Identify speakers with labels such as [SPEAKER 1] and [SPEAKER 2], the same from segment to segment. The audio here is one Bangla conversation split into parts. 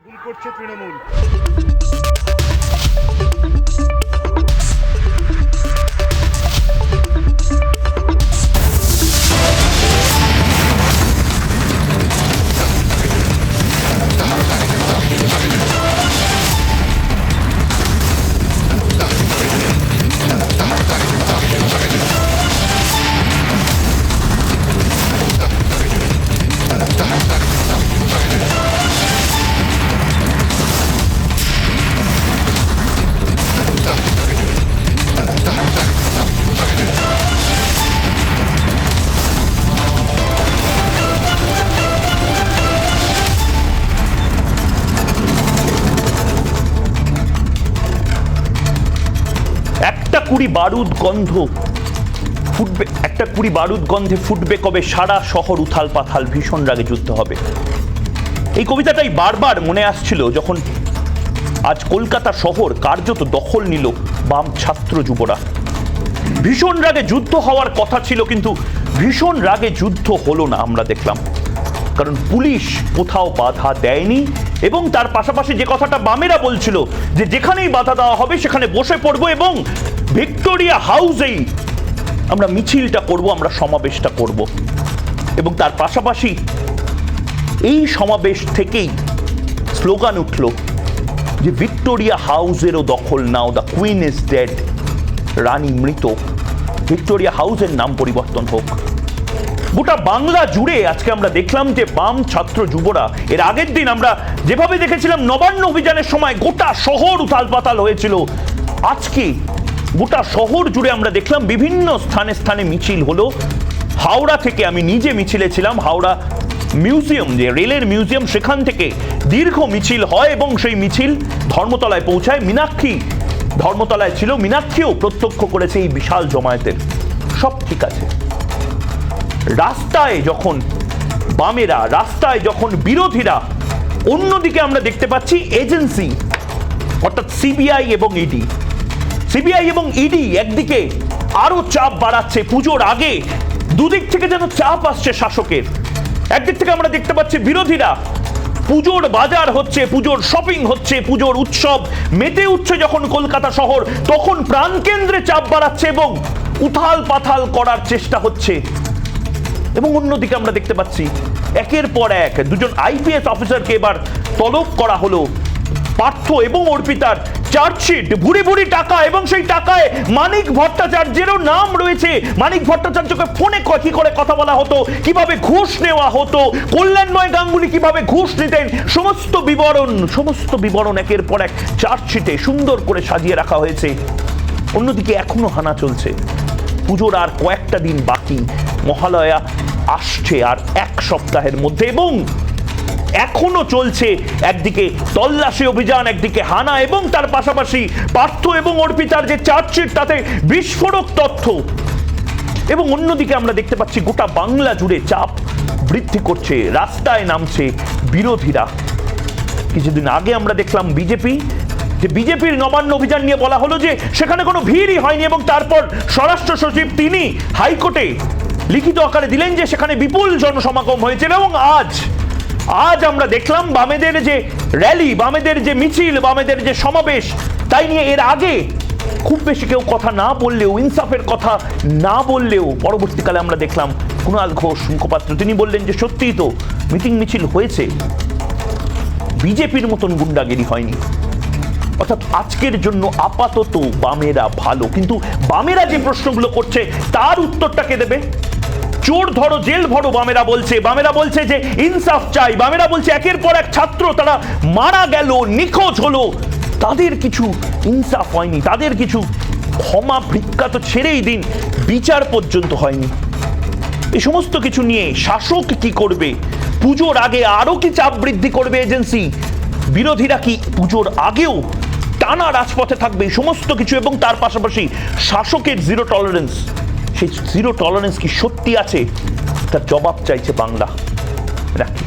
[SPEAKER 1] ভুল করছে তৃণমূল।
[SPEAKER 2] একটা কুড়ি বারুদ গন্ধ ফুটবে, একটা কুড়ি বারুদ গন্ধে ফুটবে কবে সারা শহর উথাল পাথাল, ভীষণ রাগে যুদ্ধ হবে। এই কবিতাটাই বারবার মনে আসছিল যখন আজ কলকাতা শহর কার্যত দখল নিল বাম ছাত্র যুবরা। ভীষণ রাগে যুদ্ধ হওয়ার কথা ছিল, কিন্তু ভীষণ রাগে যুদ্ধ হলো না আমরা দেখলাম, কারণ পুলিশ কোথাও বাধা দেয়নি। এবং তার পাশাপাশি যে কথাটা বামেরা বলছিল যে যেখানেই বাধা দেওয়া হবে সেখানে বসে পড়বো এবং ভিক্টোরিয়া হাউসেই আমরা মিছিলটা করব, আমরা সমাবেশটা করব। এবং তার পাশাপাশি এই সমাবেশ থেকেই স্লোগান উঠল যে ভিক্টোরিয়া হাউসেরও দখল নাও, দ্য কুইন ইজ ডেড, রানী মৃত, ভিক্টোরিয়া হাউসের নাম পরিবর্তন হোক। গোটা বাংলা জুড়ে আজকে আমরা দেখলাম যে বাম ছাত্র যুবরা, এর আগের দিন আমরা যেভাবে দেখেছিলাম নবান্ন অভিযানের সময় গোটা শহর উথাল পাতাল হয়েছিল, আজকে গোটা শহর জুড়ে আমরা দেখলাম বিভিন্ন স্থানে স্থানে মিছিল হলো। হাওড়া থেকে আমি নিজে মিছিলে ছিলাম, হাওড়া মিউজিয়াম, যে রেলের মিউজিয়াম, সেখান থেকে দীর্ঘ মিছিল হয় এবং সেই মিছিল ধর্মতলায় পৌঁছায়। মীনাক্ষী ধর্মতলায় ছিল, মীনাক্ষীও প্রত্যক্ষ করেছে এই বিশাল জমায়েতের। সব ঠিক আছে, রাস্তায় যখন বামেরা, রাস্তায় যখন বিরোধীরা, অন্যদিকে আমরা দেখতে পাচ্ছি এজেন্সি অর্থাৎ সিবিআই এবং ইডি। সিবিআই এবং ইডি একদিকে আরো চাপ বাড়াচ্ছে, পুজোর আগে দুদিক থেকে যেন চাপ আসছে শাসকের। একদিক থেকে আমরা দেখতে পাচ্ছি বিরোধীরা, পুজোর বাজার হচ্ছে, পুজোর শপিং হচ্ছে, পুজোর উৎসব মেতে উঠছে যখন কলকাতা শহর, তখন প্রাণকেন্দ্রে চাপ বাড়াচ্ছে এবং উথাল পাথাল করার চেষ্টা হচ্ছে। এবং অন্যদিকে আমরা দেখতে পাচ্ছি একের পর এক দুজন আইপিএস অফিসারকে এবার তলব করা হলো। পার্থ এবং অর্পিতার চার্জশিট, ভুরি ভুরি টাকা, এবং সেই টাকায় মানিক ভট্টাচার্যেরও নাম রয়েছে। মানিক ভট্টাচার্যকে ফোনে কি করে কথা বলা হতো, কিভাবে ঘুষ নেওয়া হতো, কল্যাণময় গাঙ্গুলি কিভাবে ঘুষ নিতেন, সমস্ত বিবরণ একের পর এক চার্জশিটে সুন্দর করে সাজিয়ে রাখা হয়েছে। অন্যদিকে এখনো হানা চলছে, পুজোর আর কয়েকটা দিন বাকি, মহালয়া আসছে আর এক সপ্তাহের মধ্যে, এবং এখনো চলছে একদিকে তল্লাশি অভিযান, একদিকে হানা, এবং তার পাশাপাশি পার্থ এবং অর্পিতার যে চার্জশিট তাতে বিস্ফোরক তথ্য। এবং অন্যদিকে আমরা দেখতে পাচ্ছি গোটা বাংলা জুড়ে চাপ বৃদ্ধি করছে, রাস্তায় নামছে বিরোধীরা। কিছুদিন আগে আমরা দেখলাম বিজেপির নবান্ন অভিযান নিয়ে বলা হলো যে সেখানে কোনো ভিড়ই হয়নি, এবং তারপর স্বরাষ্ট্র সচিব তিনি হাইকোর্টে লিখিত আকারে দিলেন যে সেখানে বিপুল জনসমাগম হয়েছিল। এবং আজ আমরা দেখলাম বামেদের যে র্যালি, বামেদের যে মিছিল, বামেদের যে সমাবেশ, তাই নিয়ে এর আগে খুব বেশি কেউ কথা না বললেও, ইনসাফের কথা না বললেও, পরবর্তীকালে আমরা দেখলাম কুণাল ঘোষ মুখপাত্র, তিনি বললেন যে সত্যিই তো মিটিং মিছিল হয়েছে, বিজেপির মতন গুন্ডাগিরি হয়নি। অর্থাৎ আজকের জন্য আপাতত বামেরা ভালো, কিন্তু বামেরা যে প্রশ্নগুলো করছে তার উত্তরটা কে দেবে? চোর ধরো জেল ভরো বামেরা বলছে যে ইনসাফ চাই, বামেরা বলছে একের পর এক ছাত্র তারা মারা গেল, নিখোঁজ হলো, তাদের কিছু ইনসাফ হয়নি, তাদের কিছু ক্ষমা ভিক্ষা তো ছেড়েই দিন, বিচার পর্যন্ত হয়নি। এই সমস্ত কিছু নিয়ে শাসক কি করবে? পুজোর আগে আরো কি চাপ বৃদ্ধি করবে এজেন্সি? বিরোধীরা কি পুজোর আগেও টানা রাজপথে থাকবে? সমস্ত কিছু, এবং তার পাশাপাশি শাসকের জিরো টলারেন্স, সেই জিরো টলারেন্স কি সত্যি আছে? তার জবাব চাইছে বাংলা। রাখি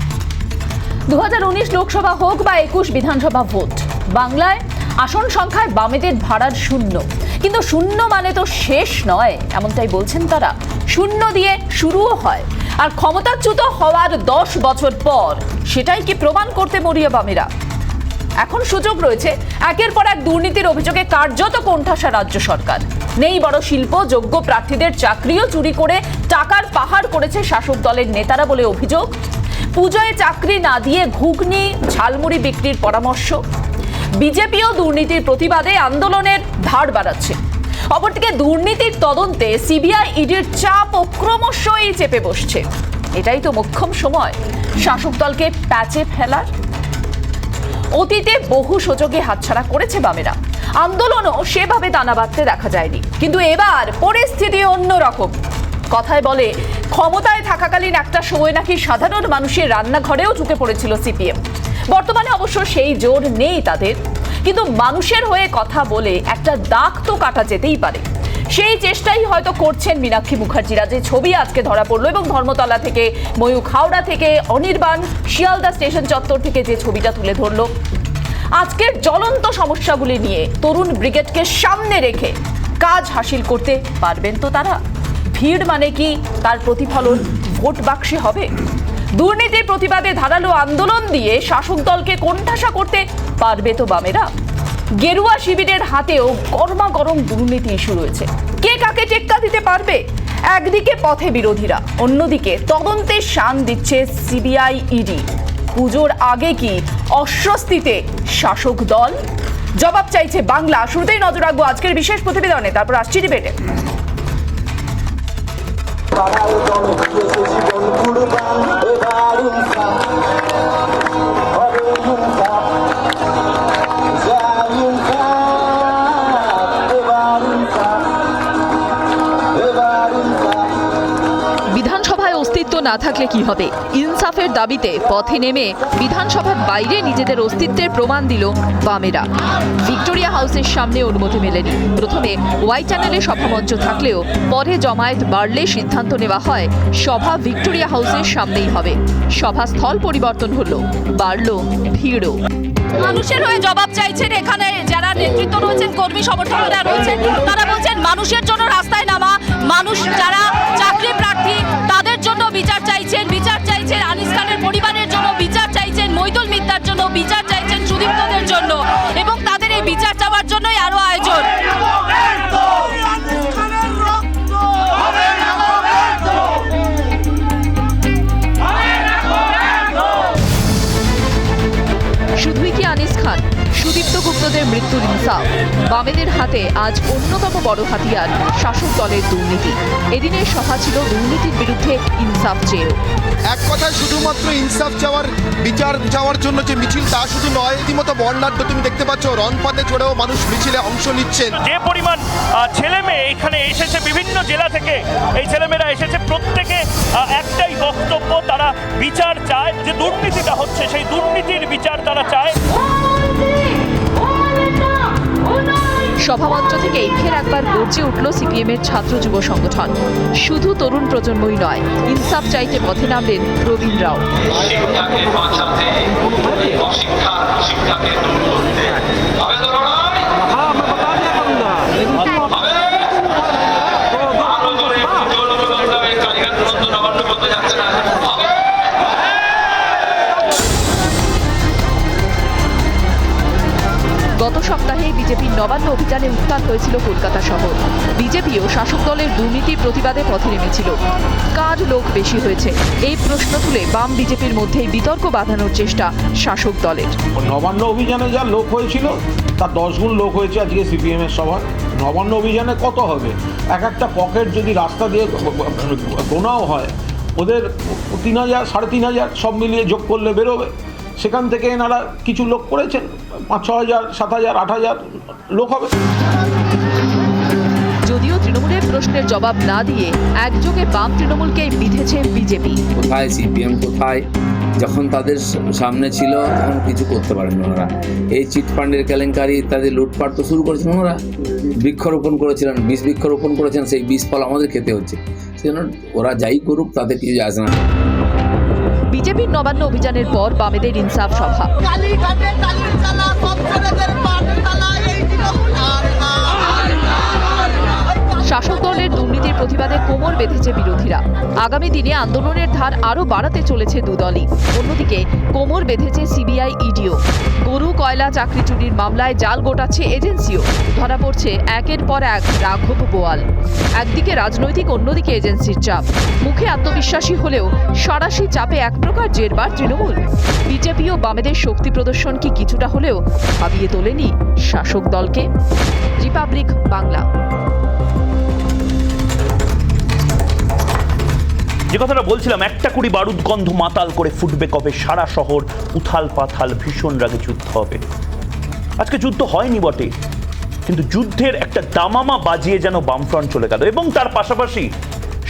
[SPEAKER 3] 2019 লোকসভা হোক বা 21 বিধানসভা ভোট, বাংলায় আসন সংখ্যায় বামেদের ভাড়ার শূন্য, কিন্তু শূন্য মানে তো শেষ নয়, এমনটাই বলছেন তারা। শূন্য দিয়ে শুরুও হয়, আর ক্ষমতাচ্যুত হওয়ার 10 বছর পর সেটাই কি প্রমাণ করতে মরিয়া বামেরা? এখন সুযোগ রয়েছে একের পর এক দুর্নীতির অভিযোগে কার্যত কোণঠাসা রাজ্য সরকার। নেই বড় শিল্প, যোগ্য প্রার্থীদের চাকরিও চুরি করে টাকার পাহাড় করেছে শাসক দলের নেতারা বলে অভিযোগ। পুজোয় চাকরি না দিয়ে ঘুগনি ঝালমুড়ি বিক্রির পরামর্শ। বিজেপিও দুর্নীতির প্রতিবাদে আন্দোলনের ধার বাড়াচ্ছে। অপরদিকে দুর্নীতির তদন্তে সিবিআই ইডির চাপ ও ক্রমশই চেপে বসছে। এটাই তো মোক্ষম সময় শাসক দলকে প্যাচে ফেলার। অতীতে বহু সুযোগে হাতছাড়া করেছে বামেরা, আন্দোলনও সেভাবে দানা বাঁধতে দেখা যায়নি। কিন্তু এবার পরিস্থিতি অন্যরকম। কথায় বলে ক্ষমতায় থাকাকালীন একটা সময় নাকি সাধারণ মানুষের রান্নাঘরেও ঢুকে পড়েছিল সিপিএম। বর্তমানে অবশ্য সেই জোর নেই তাদের, কিন্তু মানুষের হয়ে কথা বলে একটা দাগ তো কাটা যেতেই পারে। সেই চেষ্টাই হয়তো করছেন মীনাক্ষী মুখার্জিরা, যে ছবি আজকে ধরা পড়লো এবং ধর্মতলা থেকে, ময়ূখ হাওড়া থেকে, অনির্বাণ শিয়ালদা স্টেশন চত্বর থেকে যে ছবিটা তুলে ধরলো। আজকের জ্বলন্ত সমস্যাগুলি নিয়ে তরুণ ব্রিগেডকে সামনে রেখে কাজ হাসিল করতে পারবেন তো তারা? ভিড় মানে কি তার প্রতিফলন ভোট বাক্সে হবে? দুর্নীতির প্রতিবাদে ধারালো আন্দোলন দিয়ে শাসক দলকে কোণঠাসা করতে পারবে তো বামেরা? গেরুয়া শিবিরের হাতেও গরমাগরম দুর্নীতি ইস্যু রয়েছে। কে কাকে টেক্কা দিতে পারবে? একদিকে পথে বিরোধীরা, অন্যদিকে তদন্তে শান দিচ্ছে সিবিআই ইডি। পুজোর আগে কি অস্বস্তিতে শাসক দল? জবাব চাইছে বাংলা। শুরুতেই নজর রাখবো আজকের বিশেষ প্রতিবেদনে, তারপর আসছি ডিবেটে। বিধানসভায় অস্তিত্ব না থাকলে কি হবে? ইনসাফের দাবিতে পথে নেমে বিধানসভার বাইরে নিজেদের অস্তিত্বের প্রমাণ দিল বামেরা। ভিক্টোরিয়া হাউসের সামনে অনুমতি মেলেনি। প্রথমে ওয়াই চ্যানেলে সভামঞ্চ থাকলেও পরে জমায়েত বাড়লে সিদ্ধান্ত নেওয়া হয় সভা ভিক্টোরিয়া হাউসের সামনেই হবে। সভাস্থল পরিবর্তন হলো, বাড়লো ভিড়ও। মানুষের হয়ে জবাব চাইছেন এখানে যারা নেতৃত্ব রয়েছেন, কর্মী সমর্থকরা রয়েছেন, তারা বলছেন মানুষের জন্য রাস্তায় নামা, মানুষ যারা চাকরি প্রার্থী তাদের জন্য বিচার চাইছেন, বিচার চাইছেন আনিস খানের পরিবারের জন্য, বিচার চাইছেন মৈদুল মিত্তার জন্য, বিচার চাইছেন সুদীপ্তদের জন্য, এবং তাদের এই বিচার চাওয়ার জন্যই আরো আয়োজন। শুধুই কি আনিস খান, সুদীপ্ত গুপ্তদের মৃত্যুর ইনসাফ? বামেদের হাতে আজ অন্যতম বড় হাতিয়ার শাসক দলের দুর্নীতি। এদিনের সভা ছিল দুর্নীতির বিরুদ্ধে ইনসাফ চেয়েও।
[SPEAKER 1] এক কথায় শুধুমাত্র ইনসাফ চাওয়ার, বিচার চাওয়ার জন্য যে মিছিল তা শুধু নয়, রীতিমতো বর্ণাঢ্য। তুমি দেখতে পাচ্ছ রনপাতে চড়েও মানুষ মিছিলে অংশ নিচ্ছেন।
[SPEAKER 2] যে পরিমাণ ছেলে মেয়ে এখানে এসেছে বিভিন্ন জেলা থেকে, এই ছেলেমেয়েরা এসেছে, প্রত্যেকে একটাই বক্তব্য, তারা বিচার চায়। যে দুর্নীতিটা হচ্ছে সেই দুর্নীতির বিচার তারা চায়।
[SPEAKER 3] সভামঞ্চ থেকেই ফের একবার গর্জে উঠল সিপিএমের ছাত্র যুব সংগঠন। শুধু তরুণ প্রজন্মই নয়, ইনসাফ চাইতে পথে নামলেন প্রবীণ রাও। গত সপ্তাহে বিজেপির নবান্ন অভিযানে উত্তাল হয়েছিল কলকাতা শহর। বিজেপিও শাসক দলের দুর্নীতির প্রতিবাদে পথে নেমেছিল। কার লোক বেশি হয়েছে এই প্রশ্ন তুলে বাম বিজেপির মধ্যেই বিতর্ক বাঁধানোর চেষ্টা শাসক দলের।
[SPEAKER 4] নবান্ন অভিযানে যা লোক হয়েছিল তার 10 গুণ লোক হয়েছে আজকে সিপিএম এর সভা। নবান্ন অভিযানে কত হবে? এক একটা পকেট যদি রাস্তা দিয়ে গোনাও হয়, ওদের 3000, 3500 সব মিলিয়ে যোগ করলে বেরোবে। সেখান থেকে এনারা কিছু লোক করেছেন, 5-6,000, 7,000, 8,000 লোক হবে।
[SPEAKER 3] যদিও তৃণমূলের প্রশ্নের জবাব না দিয়ে একযোগে বাম তৃণমূলকেই বিঁধেছে বিজেপি।
[SPEAKER 5] কোথায় সিপিএম, কোথায়? যখন তাদের সামনে ছিল তখন কিছু করতে পারেন ওনারা। এই চিটফান্ডের কেলেঙ্কারি ইত্যাদি লুটপাট তো শুরু করেছেন ওনারা। বৃক্ষরোপণ করেছিলেন, বৃক্ষরোপণ করেছেন, সেই বীজ ফল আমাদের খেতে হচ্ছে। সেজন্য ওরা যাই করুক তাতে কিছু আসে না।
[SPEAKER 3] বিজেপির নবান্ন অভিযানের পর বামেদের ইনসাফ সভা। শাসক দলের দুর্নীতির প্রতিবাদে কোমর বেঁধেছে বিরোধীরা। আগামী দিনে আন্দোলনের ধার আরও বাড়াতে চলেছে দুদলই। অন্যদিকে কোমর বেঁধেছে সিবিআই, ইডিও। গরু কয়লা চাকরি চুরির মামলায় জাল গোটাচ্ছে এজেন্সিও। ধরা পড়ছে একের পর এক রাঘব বোয়াল। একদিকে রাজনৈতিক, অন্যদিকে এজেন্সির চাপ। মুখে আত্মবিশ্বাসী হলেও সাঁড়াশি চাপে এক প্রকার জেরবার তৃণমূল। বিজেপি ও বামেদের শক্তি প্রদর্শন কি কিছুটা হলেও ভাবিয়ে তোলেনি শাসক দলকে? রিপাবলিক বাংলা।
[SPEAKER 2] যে কথাটা বলছিলাম, একটা কুড়ি বারুদ গন্ধ মাতাল করে ফুটবে কবে, সারা শহর উথাল পাথাল, ভীষণ রাগে যুদ্ধ হবে। আজকে যুদ্ধ হয়নি বটে, কিন্তু যুদ্ধের একটা দামামা বাজিয়ে যেন বামফ্রন্ট চলে গেল। এবং তার পাশাপাশি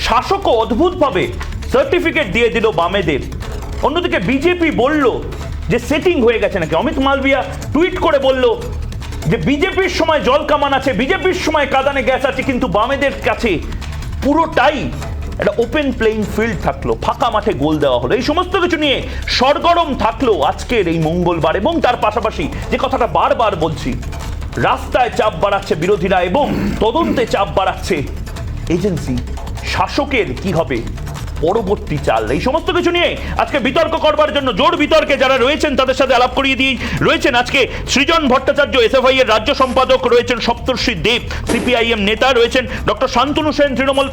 [SPEAKER 2] শাসকও অদ্ভুতভাবে সার্টিফিকেট দিয়ে দিল বামেদের। অন্যদিকে বিজেপি বলল যে সেটিং হয়ে গেছে নাকি। অমিত মালভিয়া টুইট করে বলল যে বিজেপির সময় জল কামান আছে, বিজেপির সময় কাঁদানে গ্যাস আছে, কিন্তু বামেদের কাছে পুরোটাই একটা ওপেন প্লেইং ফিল্ড থাকলো, ফাঁকা মাঠে গোল দেওয়া হলো। এই সমস্ত কিছু নিয়ে সরগরম থাকলো আজকের এই মঙ্গলবার। এবং তার পাশাপাশি যে কথাটা বারবার বলছি, রাস্তায় চাপ বাড়াচ্ছে বিরোধীরা এবং তদন্তে চাপ বাড়াচ্ছে এজেন্সি। শাসকের কি হবে পরবর্তী চাল, এই সমস্ত কিছু নিয়ে আজকে বিতর্ক করবার জন্য জোর বিতর্কে যারা রয়েছেন তাদের সাথে আলাপ করিয়ে দিয়ে রয়েছেন আজকে সৃজন ভট্টাচার্য, এসএফআই এর রাজ্য সম্পাদক, রয়েছেন সপ্তর্ষি দেব, সিপিআইএম নেতা, রয়েছেন ডক্টর শান্তনু সেন,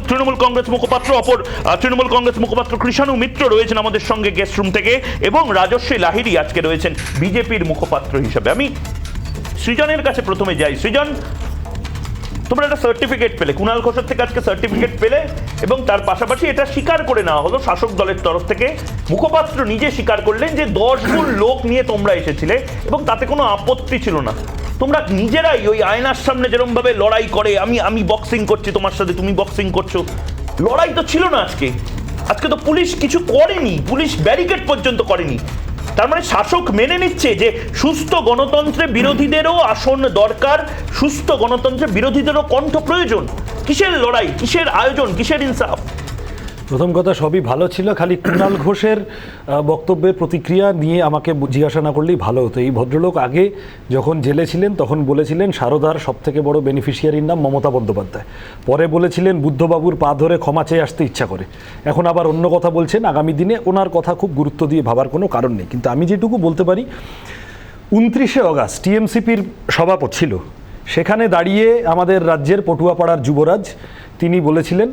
[SPEAKER 2] তৃণমূল কংগ্রেস মুখপাত্র, অপর তৃণমূল কংগ্রেস মুখপাত্র কৃষাণু মিত্র রয়েছেন আমাদের সঙ্গে গেস্ট রুম থেকে, এবং রাজশ্রী লাহিড়ী আজকে রয়েছেন বিজেপির মুখপাত্র হিসেবে। আমি সৃজনের কাছে প্রথমে যাই। সৃজন, তোমরা একটা সার্টিফিকেট পেলে, কুণাল ঘোষের থেকে আজকে সার্টিফিকেট পেলে, এবং তার পাশাপাশি এটা স্বীকার করে নেওয়া হলো শাসক দলের তরফ থেকে। মুখপাত্র নিজে স্বীকার করলেন যে 10 গুণ লোক নিয়ে তোমরা এসেছিলে এবং তাতে কোনো আপত্তি ছিল না। তোমরা নিজেরাই ওই আয়নার সামনে যেরকম ভাবে লড়াই করে, আমি বক্সিং করছি তোমার সাথে, তুমি বক্সিং করছো, লড়াই তো ছিল না আজকে। আজকে তো পুলিশ কিছু করেনি, পুলিশ ব্যারিকেড পর্যন্ত করেনি। তার মানে শাসক মেনে নিচ্ছে যে সুস্থ গণতন্ত্রে বিরোধীদেরও আসন দরকার, সুস্থ গণতন্ত্রে বিরোধীদেরও কণ্ঠ প্রয়োজন। কিসের লড়াই, কিসের আয়োজন, কিসের ইনসাফ?
[SPEAKER 6] প্রথম কথা, সবই ভালো ছিল, খালি কুণাল ঘোষের বক্তব্যের প্রতিক্রিয়া নিয়ে আমাকে জিজ্ঞাসা না করলেই ভালো হতো। এই ভদ্রলোক আগে যখন জেলে ছিলেন তখন বলেছিলেন সারদার সবথেকে বড় বেনিফিশিয়ারির নাম মমতা বন্দ্যোপাধ্যায়, পরে বলেছিলেন বুদ্ধবাবুর পা ধরে ক্ষমা চেয়ে আসতে ইচ্ছা করে, এখন আবার অন্য কথা বলছেন। আগামী দিনে ওনার কথা খুব গুরুত্ব দিয়ে ভাবার কোনো কারণ নেই। কিন্তু আমি যেটুকু বলতে পারি, 29শে অগাস্ট টিএমসিপির সভা ছিল, সেখানে দাঁড়িয়ে আমাদের রাজ্যের পটুয়াপাড়ার যুবরাজ তিনি বলেছিলেন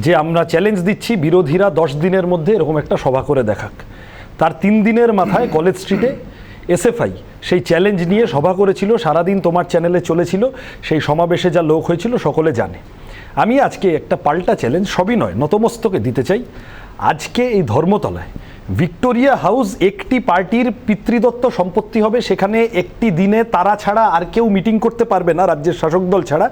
[SPEAKER 6] যে আমরা চ্যালেঞ্জ দিচ্ছি বিরোধীরা 10 দিনের মধ্যে এরকম একটা সভা করে দেখাক। তার 3 দিনের মাথায় কলেজ স্ট্রিটে এসএফআই সেই চ্যালেঞ্জ নিয়ে সভা করেছিল, সারাদিন তোমার চ্যানেলে চলেছিল। সেই সমাবেশে যা লোক হয়েছিল সকলে জানে। আমি আজকে একটা পাল্টা চ্যালেঞ্জ, সবই নয়, নতমস্তকে দিতে চাই। আজকে এই ধর্মতলায় ভিক্টোরিয়া হাউস একটি পার্টির পিতৃদত্ত সম্পত্তি হবে, সেখানে একটি দিনে তারা ছাড়া আর কেউ মিটিং করতে পারবে না রাজ্যের শাসক দল ছাড়া।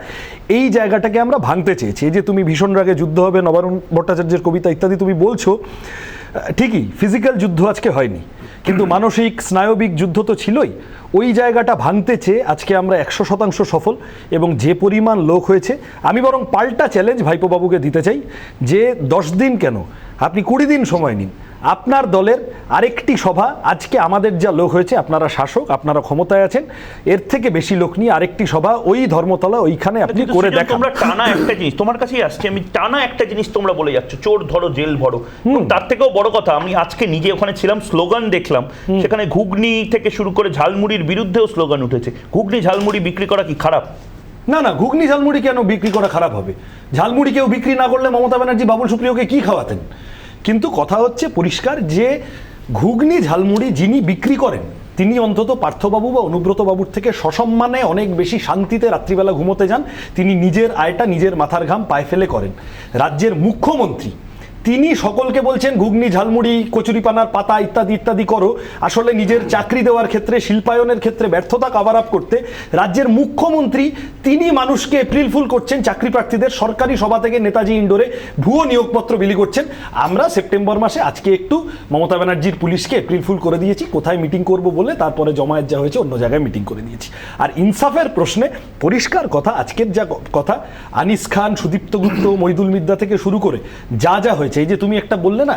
[SPEAKER 6] এই জায়গাটাকে আমরা ভাঙতে চেয়েছি। এই যে তুমি ভীষণ রাগে যুদ্ধ হবে, নবারুণ ভট্টাচার্যের কবিতা ইত্যাদি তুমি বলছো, ঠিকই ফিজিক্যাল যুদ্ধ আজকে হয়নি, কিন্তু মানসিক স্নায়বিক যুদ্ধ তো ছিলই। ওই জায়গাটা ভাঙতে চেয়ে আজকে আমরা 100% সফল, এবং যে পরিমাণ লোক হয়েছে, আমি বরং পাল্টা চ্যালেঞ্জ ভাইপোবাবুকে দিতে চাই যে 10 দিন কেন, আপনি 20 দিন সময় নিন। আপনার দলের আরেকটি সভা, আজকে আমাদের যা লোক হয়েছে, আপনারা শাসক, আপনারা ক্ষমতায় আছেন, এর থেকে বেশি লোক নিয়ে আরেকটি সভা ওই ধর্মতলা ওইখানে আপনি করে দেখান।
[SPEAKER 2] তোমরা টানা একটা জিনিস, তোমার কাছেই আসছে, আমি টানা একটা জিনিস তোমরা বলে যাচ্ছ, চোর ধরো জেল ভরো। তার থেকেও বড় কথা, আমি আজকে নিজে ওখানে ছিলাম, স্লোগান দেখলাম, সেখানে ঘুগনি থেকে শুরু করে ঝালমুড়ির বিরুদ্ধেও স্লোগান উঠেছে। ঘুগনি ঝালমুড়ি বিক্রি করা কি খারাপ?
[SPEAKER 6] না না, ঘুগনি ঝালমুড়ি কেন বিক্রি করা খারাপ হবে? ঝালমুড়ি কেউ বিক্রি না করলে মমতা ব্যানার্জি বাবুল সুপ্রিয়কে কি খাওয়াতেন? কিন্তু কথা হচ্ছে পরিষ্কার যে ঘুগনি ঝালমুড়ি যিনি বিক্রি করেন তিনি অন্তত পার্থবাবু বা অনুব্রত বাবুর থেকে সসম্মানে অনেক বেশি শান্তিতে রাত্রিবেলা ঘুমোতে যান। তিনি নিজের আয়টা নিজের মাথার ঘাম পায়ে ফেলে করেন। রাজ্যের মুখ্যমন্ত্রী তিনি সকলকে বলছেন ঘুগনি ঝালমুড়ি কচুরিপানার পাতা ইত্যাদি ইত্যাদি করো, আসলে নিজের চাকরি দেওয়ার ক্ষেত্রে শিল্পায়নের ক্ষেত্রে ব্যর্থতা কভার আপ করতে রাজ্যের মুখ্যমন্ত্রী তিনি মানুষকে এপ্রিল ফুল করছেন, চাকরি প্রার্থীদের সরকারি সভা থেকে নেতাজি ইন্ডোরে ভুয়ো নিয়োগপত্র বিলি করছেন। আমরা সেপ্টেম্বর মাসে আজকে একটু মমতা ব্যানার্জির পুলিশকে এপ্রিল ফুল করে দিয়েছি, কোথায় মিটিং করব বলে, তারপরে জমায়েত যা হয়েছে অন্য জায়গায় মিটিং করে দিয়েছি। আর ইনসাফের প্রশ্নে পরিষ্কার কথা, আজকের যা কথা, আনিস খান, সুদীপ্ত গুপ্ত, মইদুল মিদ্যা থেকে শুরু করে যা যা হয়েছে হয়েছে। এই যে তুমি একটা বললে না